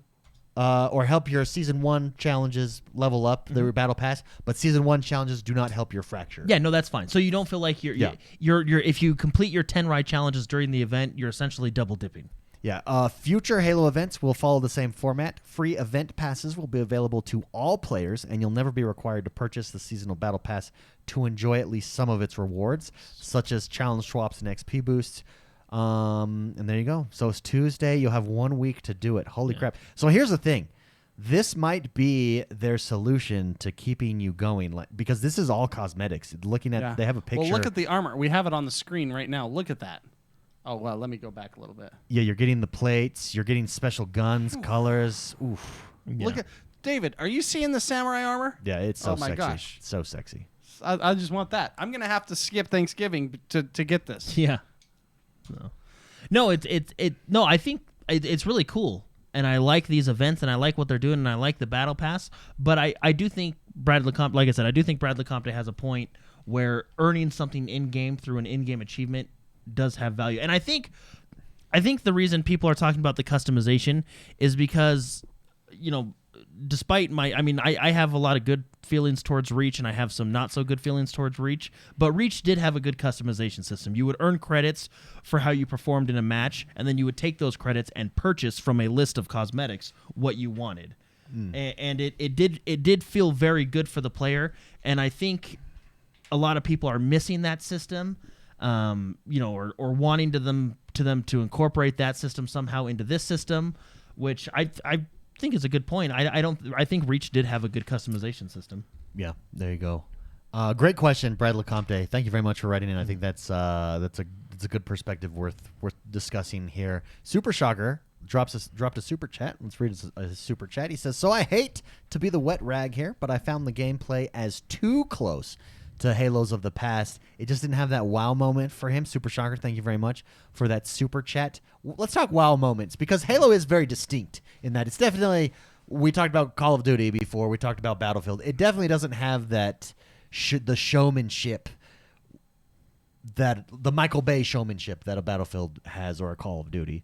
or help your Season 1 challenges level up the battle pass, but Season 1 challenges do not help your Fracture. Yeah, no, that's fine. So you don't feel like you're if you complete your 10 ride challenges during the event, you're essentially double dipping. Yeah. Future Halo events will follow the same format. Free event passes will be available to all players, and you'll never be required to purchase the seasonal battle pass to enjoy at least some of its rewards, such as challenge swaps and XP boosts. And there you go. So it's Tuesday. You'll have 1 week to do it. Holy crap. So here's the thing. This might be their solution to keeping you going, because this is all cosmetics. Looking at, they have a picture. Well, look at the armor. We have it on the screen right now. Look at that. Oh, well, let me go back a little bit. Yeah, you're getting the plates. You're getting special guns, colors. Oof. Yeah. Look at David. Are you seeing the samurai armor? Yeah, it's so Oh, my sexy. gosh. So sexy. I just want that. I'm gonna have to skip Thanksgiving to get this. Yeah. No, no. I think it's really cool, and I like these events, and I like what they're doing, and I like the battle pass. But I do think Brad LeCompte, like I said, I do think Brad LeCompte has a point where earning something in game through an in-game achievement does have value. And I think the reason people are talking about the customization is because, despite I have a lot of good feelings towards Reach, and I have some not so good feelings towards Reach, but Reach did have a good customization system. You would earn credits for how you performed in a match, and then you would take those credits and purchase from a list of cosmetics what you wanted. And it did feel very good for the player, and I think a lot of people are missing that system. Or wanting them to incorporate that system somehow into this system, which I think is a good point. I think Reach did have a good customization system. Yeah, there you go. Great question, Brad LeCompte. Thank you very much for writing in. I think that's a good perspective worth discussing here. Super Shocker dropped a super chat. Let's read his super chat. He says, "So I hate to be the wet rag here, but I found the gameplay as too close to Halos of the past. It just didn't have that wow moment for him." Super Shocker, thank you very much for that super chat. Let's talk wow moments, because Halo is very distinct in that it's definitely, we talked about Call of Duty before, we talked about Battlefield. It definitely doesn't have that the showmanship, that the Michael Bay showmanship that a Battlefield has or a Call of Duty.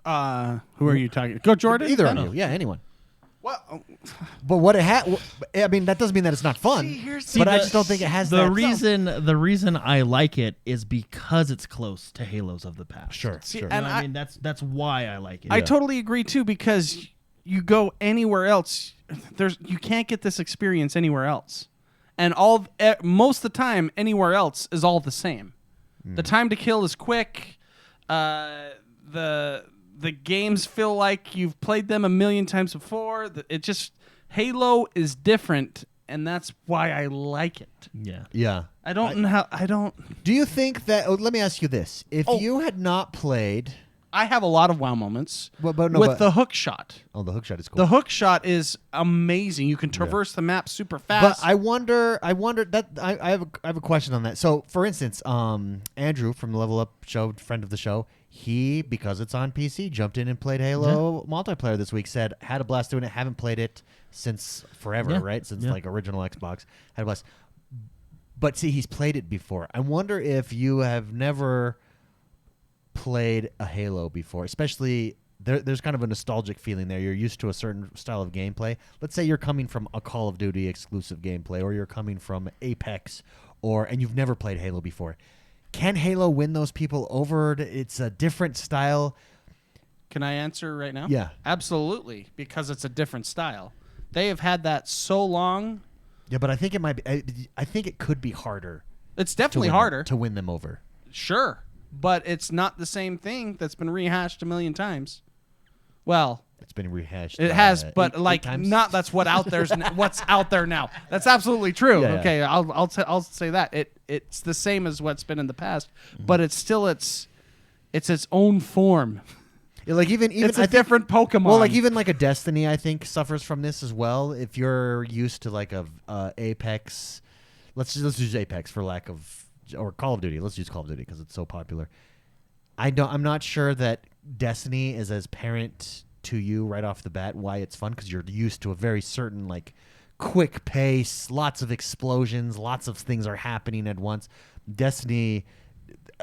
Who are you talking? Go Jordan. Either of you, yeah, anyone. Well, But what it had, I mean, that doesn't mean that it's not fun. But I just don't think it has the that. reason reason I like it is because it's close to Halos of the past. Sure. and I mean that's why I like it. I totally agree too, because you go anywhere else, you can't get this experience anywhere else, and most of the time anywhere else is all the same. The time to kill is quick. The games feel like you've played them a million times before. Halo is different, and that's why I like it. Yeah. Yeah. I don't know how. I don't. Do you think that? Let me ask you this: if you had not played I have a lot of WoW moments but the hook shot. Oh, the hook shot is cool. The hook shot is amazing. You can traverse the map super fast. But I wonder that I have a question on that. So, for instance, Andrew from the Level Up show, friend of the show, he, because it's on PC, jumped in and played Halo multiplayer this week. Said had a blast doing it. Haven't played it since forever, right? Since like original Xbox. Had a blast. But see, he's played it before. I wonder if you have never played a Halo before, especially there's kind of a nostalgic feeling there. You're used to a certain style of gameplay. Let's say you're coming from a Call of Duty exclusive gameplay, or you're coming from Apex, and you've never played Halo before. Can Halo win those people over? It's a different style. Can I answer right now? Yeah. Absolutely, because it's a different style. They have had that so long. Yeah, but I think it might be. I think it could be harder. It's definitely harder to win them over. Sure, but it's not the same thing that's been rehashed a million times. Well, it's been rehashed. It has, but eight times? not. That's what's out there now. That's absolutely true. Yeah, okay, I'll say that it's the same as what's been in the past, but it's still it's its own form. Yeah, like even it's a different Pokemon. Well, like even like a Destiny, I think suffers from this as well. If you're used to like a Apex, let's use Apex for lack of, or Call of Duty. Let's use Call of Duty because it's so popular. I'm not sure that Destiny is as apparent to you right off the bat why it's fun, because you're used to a very certain like quick pace, lots of explosions, lots of things are happening at once. Destiny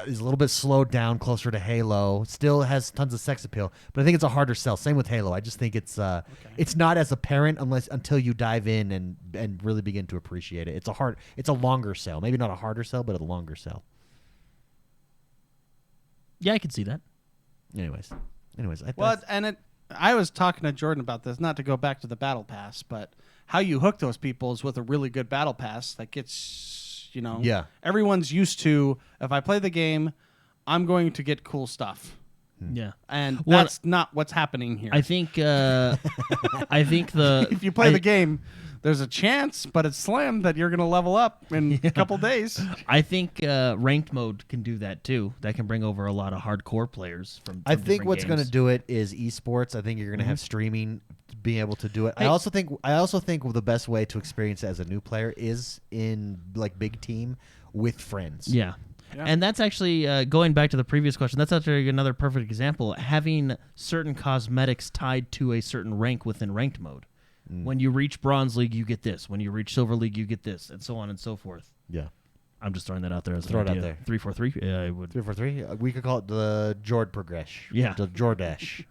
is a little bit slowed down, closer to Halo. Still has tons of sex appeal, but I think it's a harder sell. Same with Halo. I just think it's not as apparent until you dive in and really begin to appreciate it. It's a longer sell. Maybe not a harder sell, but a longer sell. Yeah, I can see that. Anyways, I was talking to Jordan about this, not to go back to the battle pass, but how you hook those people is with a really good battle pass that gets. Everyone's used to, if I play the game, I'm going to get cool stuff. Yeah. And that's not what's happening here. I think if you play the game, there's a chance, but it's slim that you're going to level up in a couple days. I think ranked mode can do that too. That can bring over a lot of hardcore players from I think different what's games. going to do it is esports. I think you're going to have streaming being able to do it. I also think the best way to experience it as a new player is in like big team with friends. Yeah. And that's actually, going back to the previous question, that's actually another perfect example. Having certain cosmetics tied to a certain rank within ranked mode. When you reach Bronze League, you get this. When you reach Silver League, you get this, and so on and so forth. Yeah. I'm just throwing that out there as Throw an it idea. out there. 3-4-3? Yeah, I would. 3-4-3? We could call it the Jord progression. Yeah. The Jordash.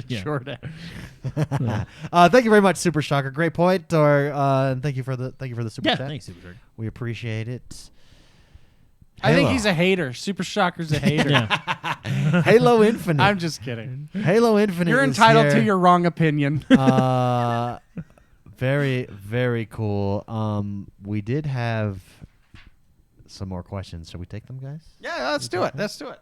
Yeah. Jordan. Thank you very much, Super Shocker. Great point. Or thank you for the super chat. Thanks, Super Shark. We appreciate it. I think he's a hater. Super Shocker's a hater. Yeah. Halo Infinite. I'm just kidding. Halo Infinite. You're is entitled here. to your wrong opinion. Very, very cool. We did have some more questions. Shall we take them, guys? Yeah, let's do it.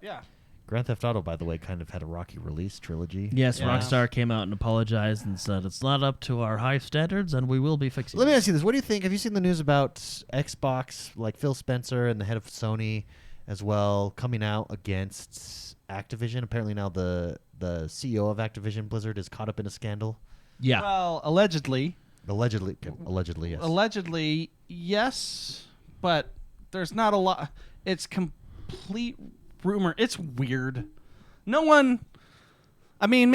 Yeah. Grand Theft Auto, by the way, kind of had a rocky release trilogy. Yes, Yeah. Rockstar came out and apologized and said it's not up to our high standards, and we will be fixing Let me it. ask you this. What do you think? Have you seen the news about Xbox, like Phil Spencer and the head of Sony as well, coming out against Activision? Apparently now the CEO of Activision Blizzard is caught up in a scandal. Yeah. Well, allegedly, Allegedly, yes. Allegedly, yes, but there's not a lot. It's complete rumor. It's weird. No one. I mean,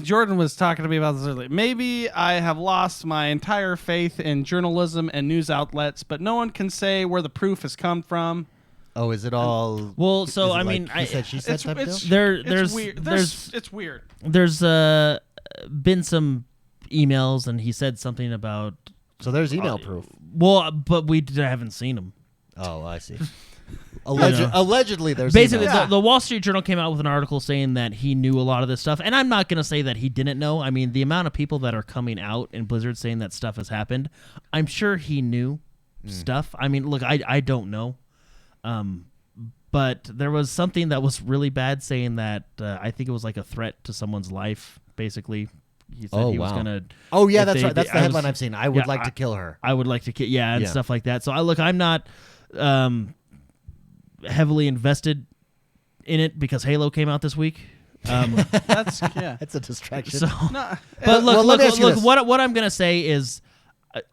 Jordan was talking to me about this earlier. Maybe I have lost my entire faith in journalism and news outlets, but no one can say where the proof has come from. Oh, is it all? Well, so is it I like mean, he said, she said It's, type it's, deal? it's weird. It's weird. There's been some emails, and he said something about. So there's email proof. Well, but we haven't seen them. Oh, I see. Allegedly, there's Basically, emails. the Wall Street Journal came out with an article saying that he knew a lot of this stuff, and I'm not going to say that he didn't know. I mean, the amount of people that are coming out in Blizzard saying that stuff has happened, I'm sure he knew stuff. I mean, look, I don't know, but there was something that was really bad, saying that I think it was like a threat to someone's life. Basically, he said he was going to. Oh yeah, if that's they- right. That's the I headline was- I've seen. I would yeah, like to kill her. I would like to kill, and Yeah. stuff like that. So I'm not heavily invested in it because Halo came out this week. That's It's a distraction. So, no, but well, let me ask you look. this. What I'm gonna say is,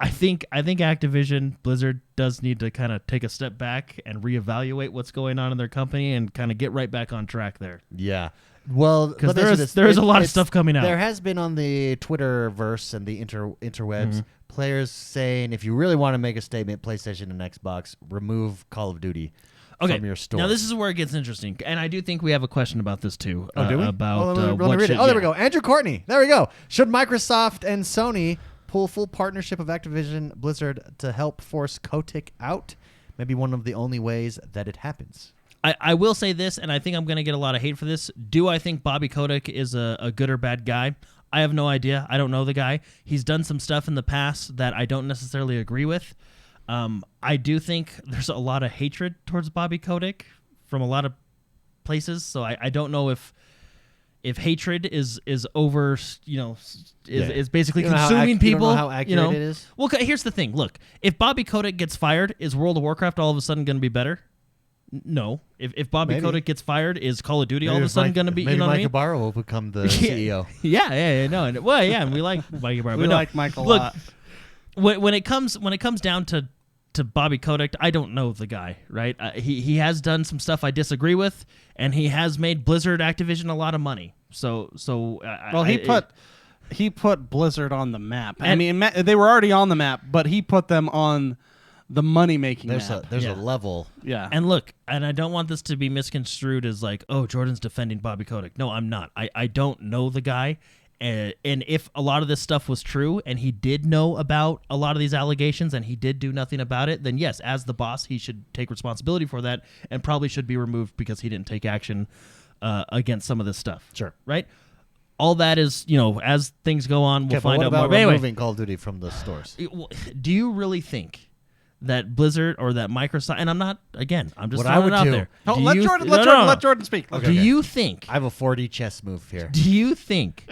I think Activision Blizzard does need to kind of take a step back and reevaluate what's going on in their company and kind of get right back on track there. Yeah. Well, Because let me ask you this. there is a lot of It's- stuff coming out. There has been on the Twitterverse and the interwebs players saying if you really want to make a statement, PlayStation and Xbox, remove Call of Duty from your store. Now this is where it gets interesting, and I do think we have a question about this too. Oh, do we? About let me what read it. should- Oh, there we yeah. go. Andrew Courtney. There we go. Should Microsoft and Sony pull full partnership of Activision Blizzard to help force Kotick out? Maybe one of the only ways that it happens. I will say this, and I think I'm going to get a lot of hate for this. Do I think Bobby Kotick is a good or bad guy? I have no idea. I don't know the guy. He's done some stuff in the past that I don't necessarily agree with. I do think there's a lot of hatred towards Bobby Kotick from a lot of places, so I don't know if hatred is over, is basically You don't know how consuming you don't people. know how accurate it is? Well, here's the thing. Look, if Bobby Kotick gets fired, is World of Warcraft all of a sudden going to be better? No. If Bobby Maybe. Kotick gets fired, is Call of Duty all Maybe of a sudden Mike- going to be? Maybe You know what I Mike mean? Ibarra will become the CEO. Yeah, no. And we like Mike Ibarra. we but no, like Mike a look, lot. when it comes down to Bobby Kotick, I don't know the guy, right? He has done some stuff I disagree with, and he has made Blizzard Activision a lot of money. So Well, he put Blizzard on the map. I And- mean, they were already on the map, but he put them on the money-making There's map. a Yeah. level. Yeah. And look, and I don't want this to be misconstrued as like, oh, Jordan's defending Bobby Kotick. No, I'm not. I don't know the guy. And if a lot of this stuff was true and he did know about a lot of these allegations and he did do nothing about it, then yes, as the boss, he should take responsibility for that and probably should be removed because he didn't take action against some of this stuff. Sure. Right? All that is, as things go on, we'll Okay, but find what out about more. But anyway, removing Call of Duty from the stores? do you really think that Blizzard or that Microsoft, and I'm just What I throwing would it out do- there. No, Do let you- Jordan. no, Let no, Jordan. no. Let Jordan speak. Okay. Do you think? I have a 4D chess move here. Do you think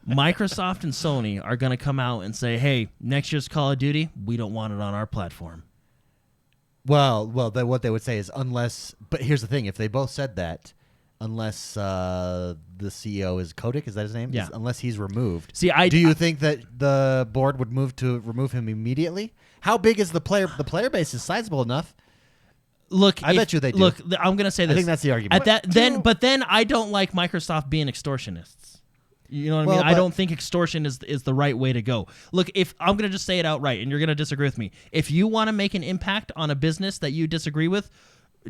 Microsoft and Sony are going to come out and say, "Hey, next year's Call of Duty, we don't want it on our platform"? Well, what they would say is unless. But here's the thing: if they both said that, unless the CEO is Kotick, is that his name? Yeah. Unless he's removed. See, do you think that the board would move to remove him immediately? How big is the player? The player base is sizable enough. Look, I bet you they do. Look, I'm going to say this. I think that's the argument. At that, but then I don't like Microsoft being extortionists. You know what Well, I mean? I but- don't think extortion is the right way to go. Look, if I'm going to just say it outright, and you're going to disagree with me, if you want to make an impact on a business that you disagree with,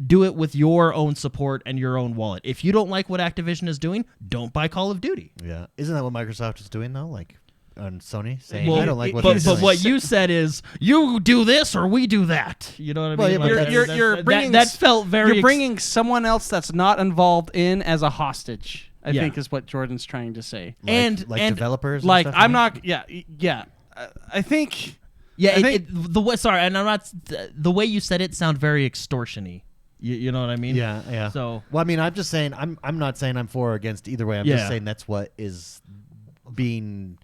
do it with your own support and your own wallet. If you don't like what Activision is doing, don't buy Call of Duty. Yeah, isn't that what Microsoft is doing though? Like on Sony saying, Well, I don't like what but, they're doing. but what you said is you do this or we do that. You know what I Well, mean? yeah, but Like, that's- You're bringing that felt very You're bringing someone else that's not involved in as a hostage. I Yeah. think is what Jordan's trying to say. and developers. And Like stuff, I'm you mean? not. Yeah. I think. Yeah, I think- the way. Sorry, and I'm not. The way you said it sound very extortion-y. You know what I mean? Yeah. So Well, I mean, I'm just saying. I'm not saying I'm for or against either way. I'm Yeah. just saying that's what is being.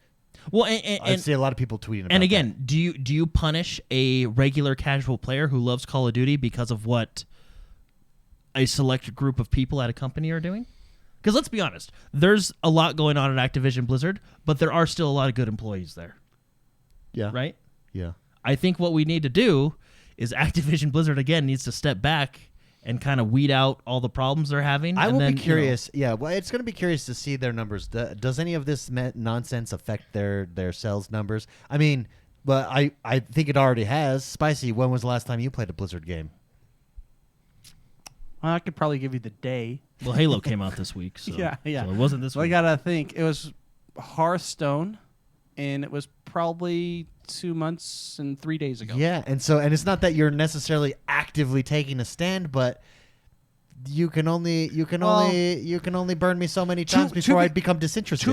well, I and see a lot of people tweeting about. and again, do you punish a regular casual player who loves Call of Duty because of what a select group of people at a company are doing? Because let's be honest, there's a lot going on at Activision Blizzard, but there are still a lot of good employees there, that. Yeah. right? Yeah. I think what we need to do is Activision Blizzard again needs to step back and kind of weed out all the problems they're having. I and will then, be curious. Yeah, well, it's going to be curious to see their numbers. Does any of this nonsense affect their sales numbers? I mean, but I think it already has. Spicy, when was the last time you played a Blizzard game? Well, I could probably give you the day. Well, Halo came out this week, so Yeah. so it wasn't this Well, I week. gotta think. It was Hearthstone, and it was probably 2 months and 3 days ago. Yeah, and it's not that you're necessarily actively taking a stand, but you can only burn me so many times before I become disinterested.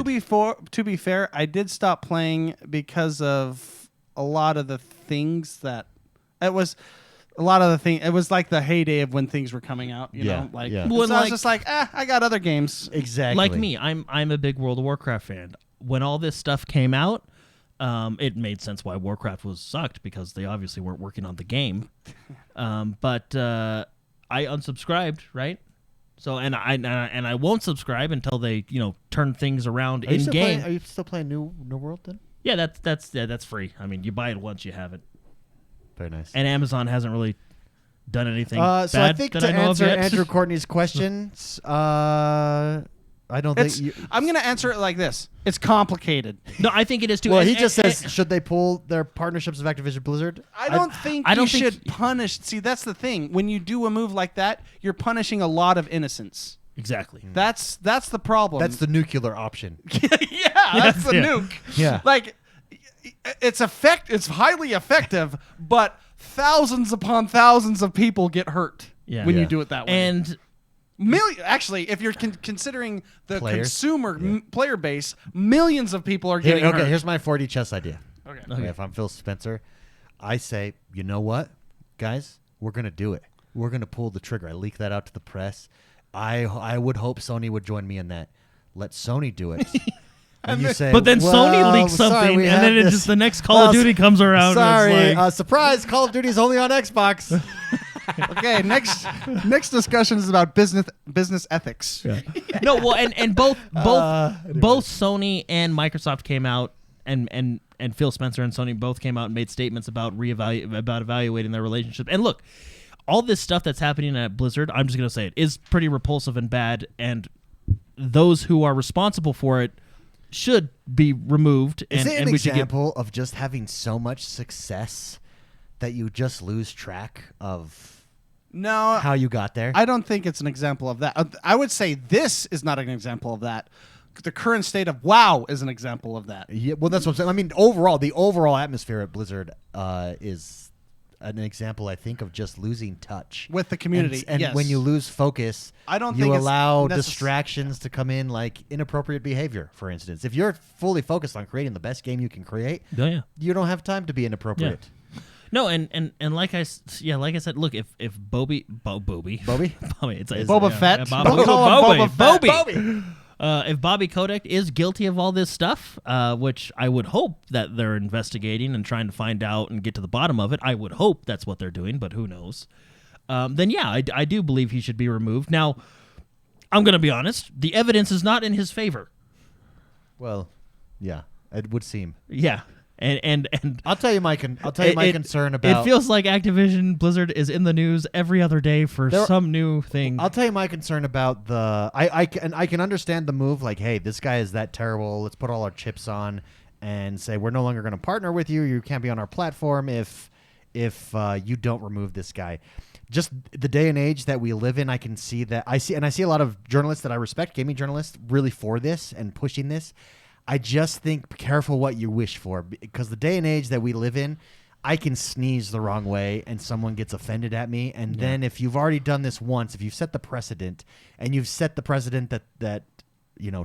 To be fair, I did stop playing because of a lot of the things that it was. A lot of the thing, it was like the heyday of when things were coming out. You Yeah, know, like yeah. so When, I was like- just like, I got other games. Exactly. Like me, I'm a big World of Warcraft fan. When all this stuff came out, it made sense why Warcraft was sucked because they obviously weren't working on the game. But I unsubscribed, right? So and I won't subscribe until they turn things around Are you in still game. Are you still playing New World then? Yeah, that's free. I mean, you buy it once, you have it. Very nice. And Amazon hasn't really done anything. So I think that to I know of answer yet. Andrew Courtney's questions, I don't think. I'm going to answer it like this. It's complicated. No, I think it is too. Well, And- he just and- says, should they pull their partnerships of Activision Blizzard? I don't think I don't you think- should punish. See, that's the thing. When you do a move like that, you're punishing a lot of innocence. exactly. That's the problem. That's the nuclear option. yeah, that's the Yeah. nuke. Yeah. Like it's highly effective, but thousands upon thousands of people get hurt Yeah. when Yeah. you do it that way. And Actually, if you're considering the Players? consumer player base, millions of people are getting hurt. Here's my 4D chess idea. Okay. Okay. If I'm Phil Spencer, I say, you know what, guys, we're gonna do it. We're gonna pull the trigger. I leak that out to the press. I would hope Sony would join me in that. Let Sony do it. And you say, but then well, Sony leaks sorry, something, we and have then this. just the next Call Well, of Duty comes around. Sorry, and it's like, surprise! Call of Duty is only on Xbox. Okay, next discussion is about business ethics. no, well, and both anyway. both Sony and Microsoft came out, and Phil Spencer and Sony both came out and made statements about evaluating their relationship. And look, all this stuff that's happening at Blizzard, I'm just gonna say it is pretty repulsive and bad, and those who are responsible for it should be removed. Is and, it and an we should get example of just having so much success that you just lose track of No, how you got there? I don't think it's an example of that. I would say this is not an example of that. The current state of WoW is an example of that. Yeah, well, that's what I'm saying. I mean, overall, the overall atmosphere at Blizzard is an example, I think, of just losing touch With the community, And yes. when you lose focus, I don't you think it's allow necess- distractions to come in, like inappropriate behavior. For instance, if you're fully focused on creating the best game you can create, Oh, yeah. you don't have time to be inappropriate. No, and like I said, look, if Bobby, Bobby? it's Boba Fett? Bobby, Don't call him Bobby, Boba Fett. Bobby. If Bobby Kotick is guilty of all this stuff, which I would hope that they're investigating and trying to find out and get to the bottom of it, I would hope that's what they're doing, but who knows? Then yeah, I do believe he should be removed. Now, I'm going to be honest, the evidence is not in his favor. Well, yeah, it would seem. Yeah. And I'll tell you my concern about. It feels like Activision Blizzard is in the news every other day for There- some new thing. I'll tell you my concern about the. I can understand the move. Like, hey, this guy is that terrible. Let's put all our chips on and say we're no longer going to partner with you. You can't be on our platform if you don't remove this guy. Just the day and age that we live in, I can see that. I see a lot of journalists that I respect, gaming journalists, really for this and pushing this. I just think be careful what you wish for, because the day and age that we live in, I can sneeze the wrong way and someone gets offended at me. And then if you've already done this once, if you've set the precedent and you've set the precedent that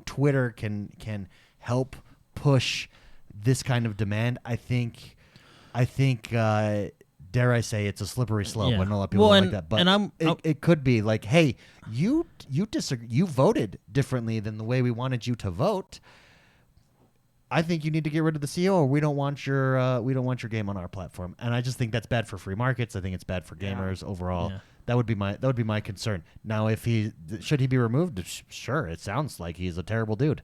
Twitter can help push this kind of demand, I think dare I say it's a slippery slope. Yeah. I know a lot of people Well, don't and- like that, but and it could be like, hey, you disagree, you voted differently than the way we wanted you to vote. I think you need to get rid of the CEO, or we don't want your game on our platform. And I just think that's bad for free markets. I think it's bad for gamers overall. Yeah. That would be my concern. Now, if should he be removed? Sure, it sounds like he's a terrible dude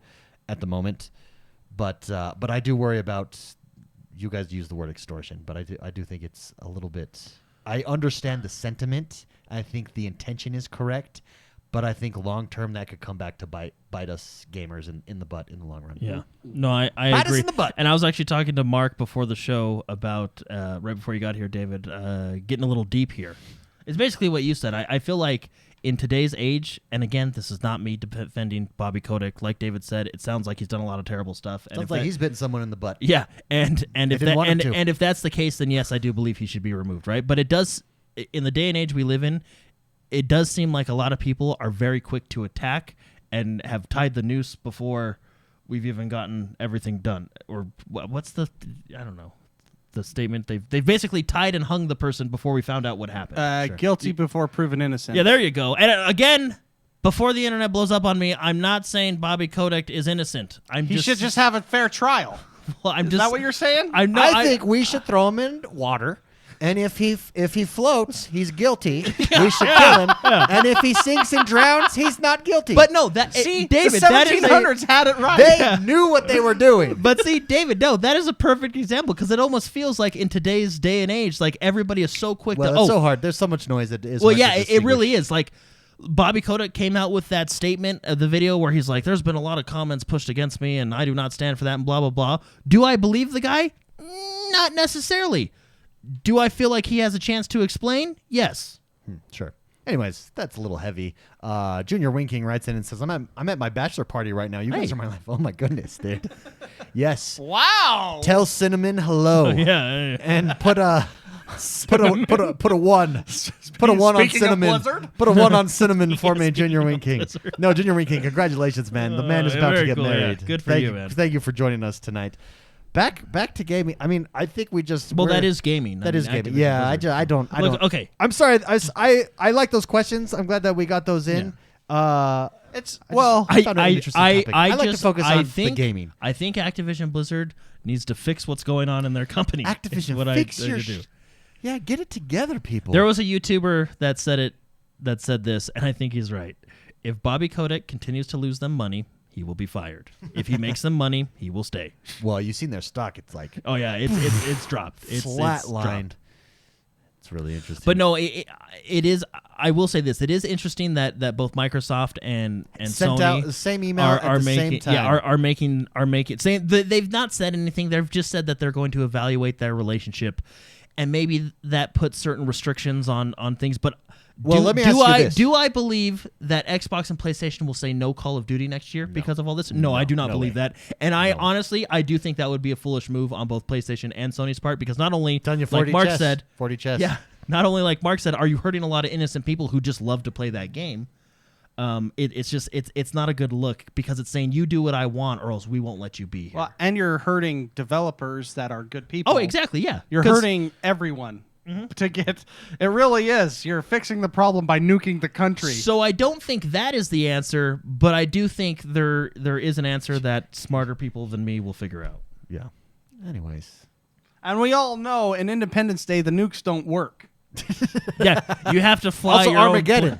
at the moment, but I do worry about. You guys use the word extortion, but I do think it's a little bit. I understand the sentiment. I think the intention is correct. But I think long term that could come back to bite us gamers in the butt in the long run. Yeah. No, I Bite us agree. in the butt. And I was actually talking to Mark before the show about, right before you got here, David, getting a little deep here. It's basically what you said. I feel like in today's age, and again, this is not me defending Bobby Kotick. Like David said, it sounds like he's done a lot of terrible stuff. And Sounds if like that- he's bitten someone in the butt. Yeah, and if didn't want him to. and if that's the case, then yes, I do believe he should be removed, right? But it does, in the day and age we live in, it does seem like a lot of people are very quick to attack and have tied the noose before we've even gotten everything done. Or what's the, I don't know, the statement? They've basically tied and hung the person before we found out what happened. Guilty before proven innocent. Yeah, there you go. And again, before the internet blows up on me, I'm not saying Bobby Kotick is innocent. He should just have a fair trial. Well, I'm Is just. that what you're saying? I'm not. I think we should throw him in water And if he floats, he's guilty. We should kill him. And if he sinks and drowns, he's not guilty. But no, David, the that is 1700s had it right. they knew what they were doing. But see, David, no, that is a perfect example because it almost feels like in today's day and age, like everybody is so quick Well, to. it's so hard. There's so much noise. It is. Well, hard yeah, to it really distinguish. is. Like Bobby Kotick came out with that statement of the video where he's like, "There's been a lot of comments pushed against me, and I do not stand for that." And blah blah blah. Do I believe the guy? Not necessarily. Do I feel like he has a chance to explain? Yes. Sure. Anyways, that's a little heavy. Junior Winking writes in and says, I'm at my bachelor party right now. You guys Hey. are my life. Oh, my goodness, dude. Yes. Wow. Tell Cinnamon hello. Yeah. And put a one. Put a one on Speaking of Cinnamon. Blizzard? Put a one on Cinnamon for me, Junior Winking. Blizzard. No, Junior Winking, congratulations, man. The man is about to very get cool, yeah. married. Good for Thank you, man. Thank you for joining us tonight. Back to gaming. I mean, I think we just Well, we're- that is gaming. That is gaming. Activision Yeah, Blizzard. I don't. Look, okay. I'm sorry. I like those questions. I'm glad that we got those in. It's I well. found it an interesting topic. I like to focus on think, the gaming. I think Activision Blizzard needs to fix what's going on in their company. Activision, what fix I your. do. Yeah, get it together, people. There was a YouTuber that said this, and I think he's right. If Bobby Kotick continues to lose them money, he will be fired. If he makes them money, he will stay. Well, you've seen their stock. It's like Oh yeah, it's dropped. It's flatlined. dropped. It's really interesting. But no, it is. I will say this: it is interesting that both Microsoft and sent Sony out the same email are at the making same time. are making saying they've not said anything. They've just said that they're going to evaluate their relationship, and maybe that puts certain restrictions on things. But Well, let me ask you this. Do I believe that Xbox and PlayStation will say no Call of Duty next year because of all this? No, I do not no believe way. that. And I honestly, I do think that would be a foolish move on both PlayStation and Sony's part because not only, Telling you, like 40 Mark chess. said, 40 chess. yeah, not only like Mark said, are you hurting a lot of innocent people who just love to play that game? It's not a good look because it's saying you do what I want or else we won't let you be here. Well, and you're hurting developers that are good people. Oh, exactly, yeah. You're 'Cause- hurting everyone to get. It really is. You're fixing the problem by nuking the country. So I don't think that is the answer, but I do think there is an answer that smarter people than me will figure out. Yeah. Anyways. And we all know in Independence Day the nukes don't work. Yeah, you have to fly Also your own Armageddon.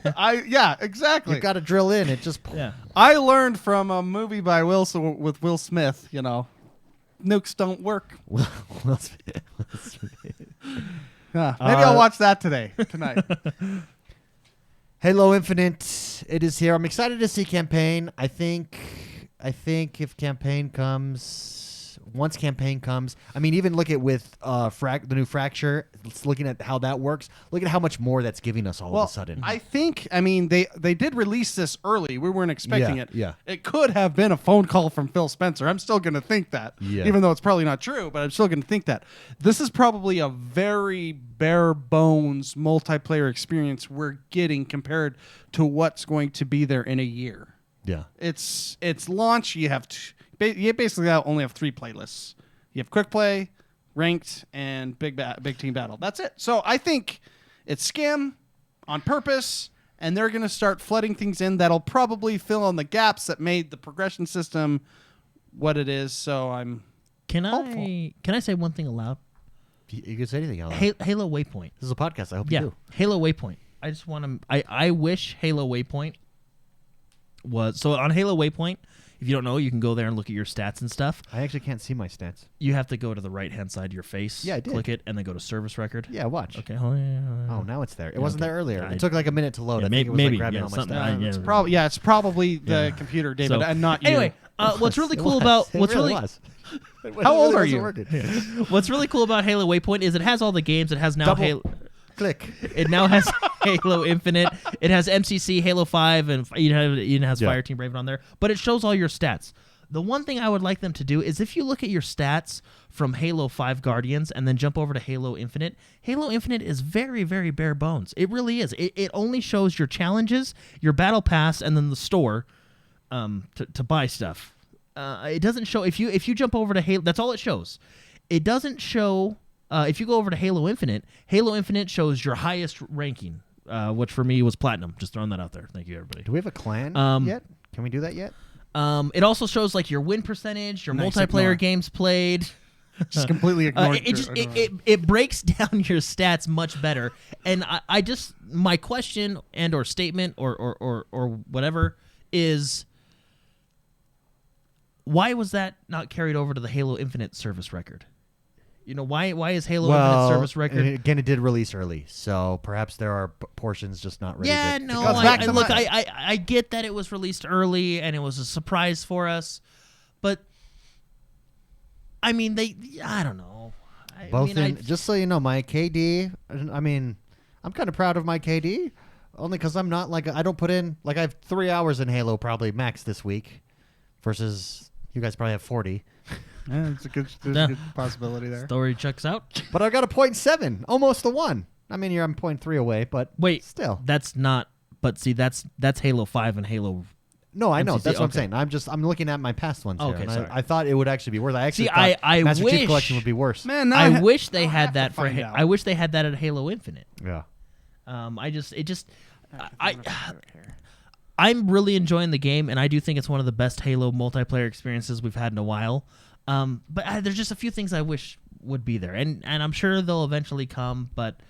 Yeah, exactly. You got to drill in. It just. Yeah. I learned from a movie by with Will Smith. Nukes don't work. Maybe I'll watch that tonight. Halo Infinite, it is here. I'm excited to see campaign. I think if campaign comes, once campaign comes, I mean, even look at with the new Fracture, looking at how that works. Look at how much more that's giving us all of a sudden. I think, they did release this early. We weren't expecting Yeah, it. yeah. It could have been a phone call from Phil Spencer. I'm still going to think that, Yeah. even though it's probably not true, but I'm still going to think that. This is probably a very bare bones multiplayer experience we're getting compared to what's going to be there in a year. Yeah. It's launch. You basically only have 3 playlists. You have quick play, ranked, and big team battle. That's it. So I think it's skim on purpose, and they're going to start flooding things in that'll probably fill in the gaps that made the progression system what it is. So I'm Can hopeful. I say one thing aloud? You can say anything else. This Halo Waypoint. is a podcast. I hope you Yeah, do. Halo Waypoint. I just want to. I wish Halo Waypoint was so on Halo Waypoint. If you don't know, you can go there and look at your stats and stuff. I actually can't see my stats. You have to go to the right hand side of your face. Yeah, I did. Click it and then go to service record. Yeah, watch. Okay. Hold on. Oh, now it's there. It wasn't okay. there earlier. I- It took like a minute to load. Yeah, I think it was maybe, like grabbing yeah, all my something- stats. It's probably the computer, David, So- and not you. Anyway, what's really It cool was. about It what's really really was. It How old really are wasn't you? working. what's really cool about Halo Waypoint is it has all the games. It has now Double- Halo. Click. It now has Halo Infinite. It has MCC, Halo 5, and it has Yeah. Fireteam Raven on there. But it shows all your stats. The one thing I would like them to do is if you look at your stats from Halo 5 Guardians and then jump over to Halo Infinite is very, very bare bones. It really is. It only shows your challenges, your battle pass, and then the store to buy stuff. It doesn't show if you jump over to Halo. That's all it shows. It doesn't show. If you go over to Halo Infinite shows your highest ranking, which for me was platinum. Just throwing that out there. Thank you, everybody. Do we have a clan yet? Can we do that yet? It also shows like your win percentage, your Nice multiplayer ignore. games played. Just completely ignored. It breaks down your stats much better. And I just my question and or statement or whatever is, why was that not carried over to the Halo Infinite service record? You know, why is Halo Infinite service record? Again, it did release early, so perhaps there are portions just not ready. Yeah, to no, go back to look, I get that it was released early and it was a surprise for us, but I mean, I don't know. Just so you know, my KD, I mean, I'm kind of proud of my KD, only because I'm not I don't put in, I have 3 hours in Halo probably max this week, versus you guys probably have 40. Yeah, it's a good possibility there. Story checks out. But I've got a 0.7, almost a 1. I mean, I'm 0.3 away, but wait, still. That's not, but see, that's Halo 5 and Halo. No, I know. MCC, That's what I'm saying. I'm looking at my past ones here. Okay, And sorry. I thought it would actually be worse. I actually See, thought I Master Chief wish- Collection would be worse. Man, I wish they had have that to for. find out. I wish they had that at Halo Infinite. Yeah. I'm really enjoying the game, and I do think it's one of the best Halo multiplayer experiences we've had in a while. But there's just a few things I wish would be there, and I'm sure they'll eventually come. But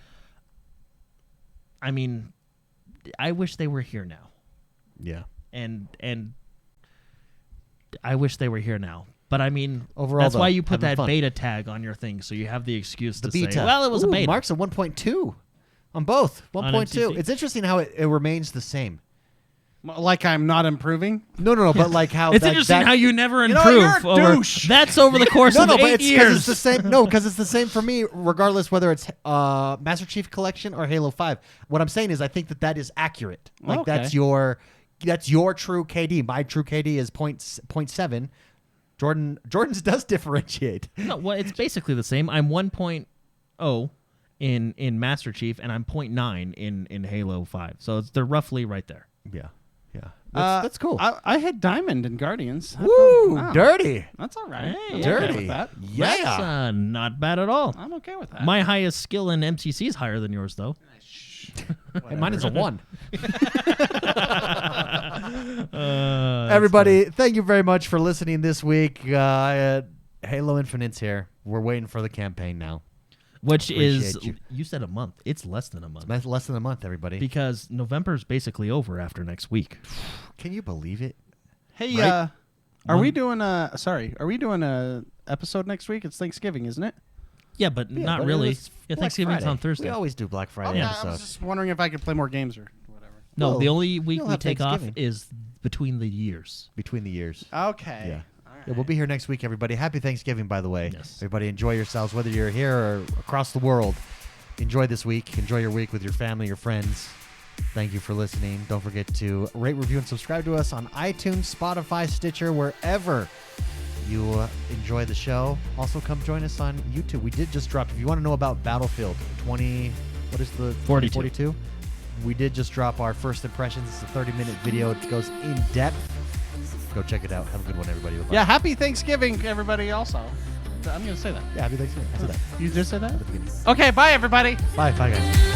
I mean, I wish they were here now, Yeah. and I wish they were here now. But I mean, Overall, that's though, why you put having that fun. beta tag on your thing, so you have the excuse The to beta. say, "Well, it was a Ooh, beta." Mark's a 1.2 on both. 1.2. MCC? It's interesting how it remains the same. Like I'm not improving. No, but like how It's that, interesting that, how you never You know, improve. you're a over, douche. That's over the course No, of but 8 it's years. it's the same. No, because it's the same for me, regardless whether it's Master Chief Collection or Halo 5. What I'm saying is, I think that is accurate. Like Okay. that's your true KD. My true KD is 0.7. Jordan's does differentiate. No, well, it's basically the same. I'm 1.0 in Master Chief, and I'm 0.9 in Halo 5. So they're roughly right there. Yeah. That's cool. I had Diamond in Guardians. Woo, Wow. dirty. That's all right. Hey, I'm dirty. okay with that. Yeah. That's not bad at all. I'm okay with that. My highest skill in MCC is higher than yours, though. Hey, mine is a 1. That's Everybody, thank you very much for listening this week. Halo Infinite's here. We're waiting for the campaign now. Which is, Appreciate you said a month. It's less than a month. Less than a month, everybody. Because November's basically over after next week. Can you believe it? Hey, Right? are we doing a episode next week? It's Thanksgiving, isn't it? Yeah, but Yeah, not but really. it's Yeah, Black Thanksgiving's Friday. on Thursday. We always do Black Friday Okay, I episodes. was just wondering if I could play more games or whatever. No, Well, the only week you'll we have take off Thanksgiving. is between the years. Between the years. Okay. Yeah. All right. Yeah, we'll be here next week, everybody. Happy Thanksgiving, by the way. Yes. Everybody, enjoy yourselves, whether you're here or across the world. Enjoy this week. Enjoy your week with your family, your friends. Thank you for listening. Don't forget to rate, review, and subscribe to us on iTunes, Spotify, Stitcher, wherever you enjoy the show. Also, come join us on YouTube. We did just drop, if you want to know about Battlefield 20, what is the 42. 42? We did just drop our first impressions. It's a 30-minute video. It goes in depth. Go check it out. Have a good one, everybody. Bye-bye. Yeah, happy Thanksgiving, everybody, also. I'm going to say that. Yeah, happy Thanksgiving. I said that You just said that? at the beginning. Okay, bye, everybody. Bye, guys.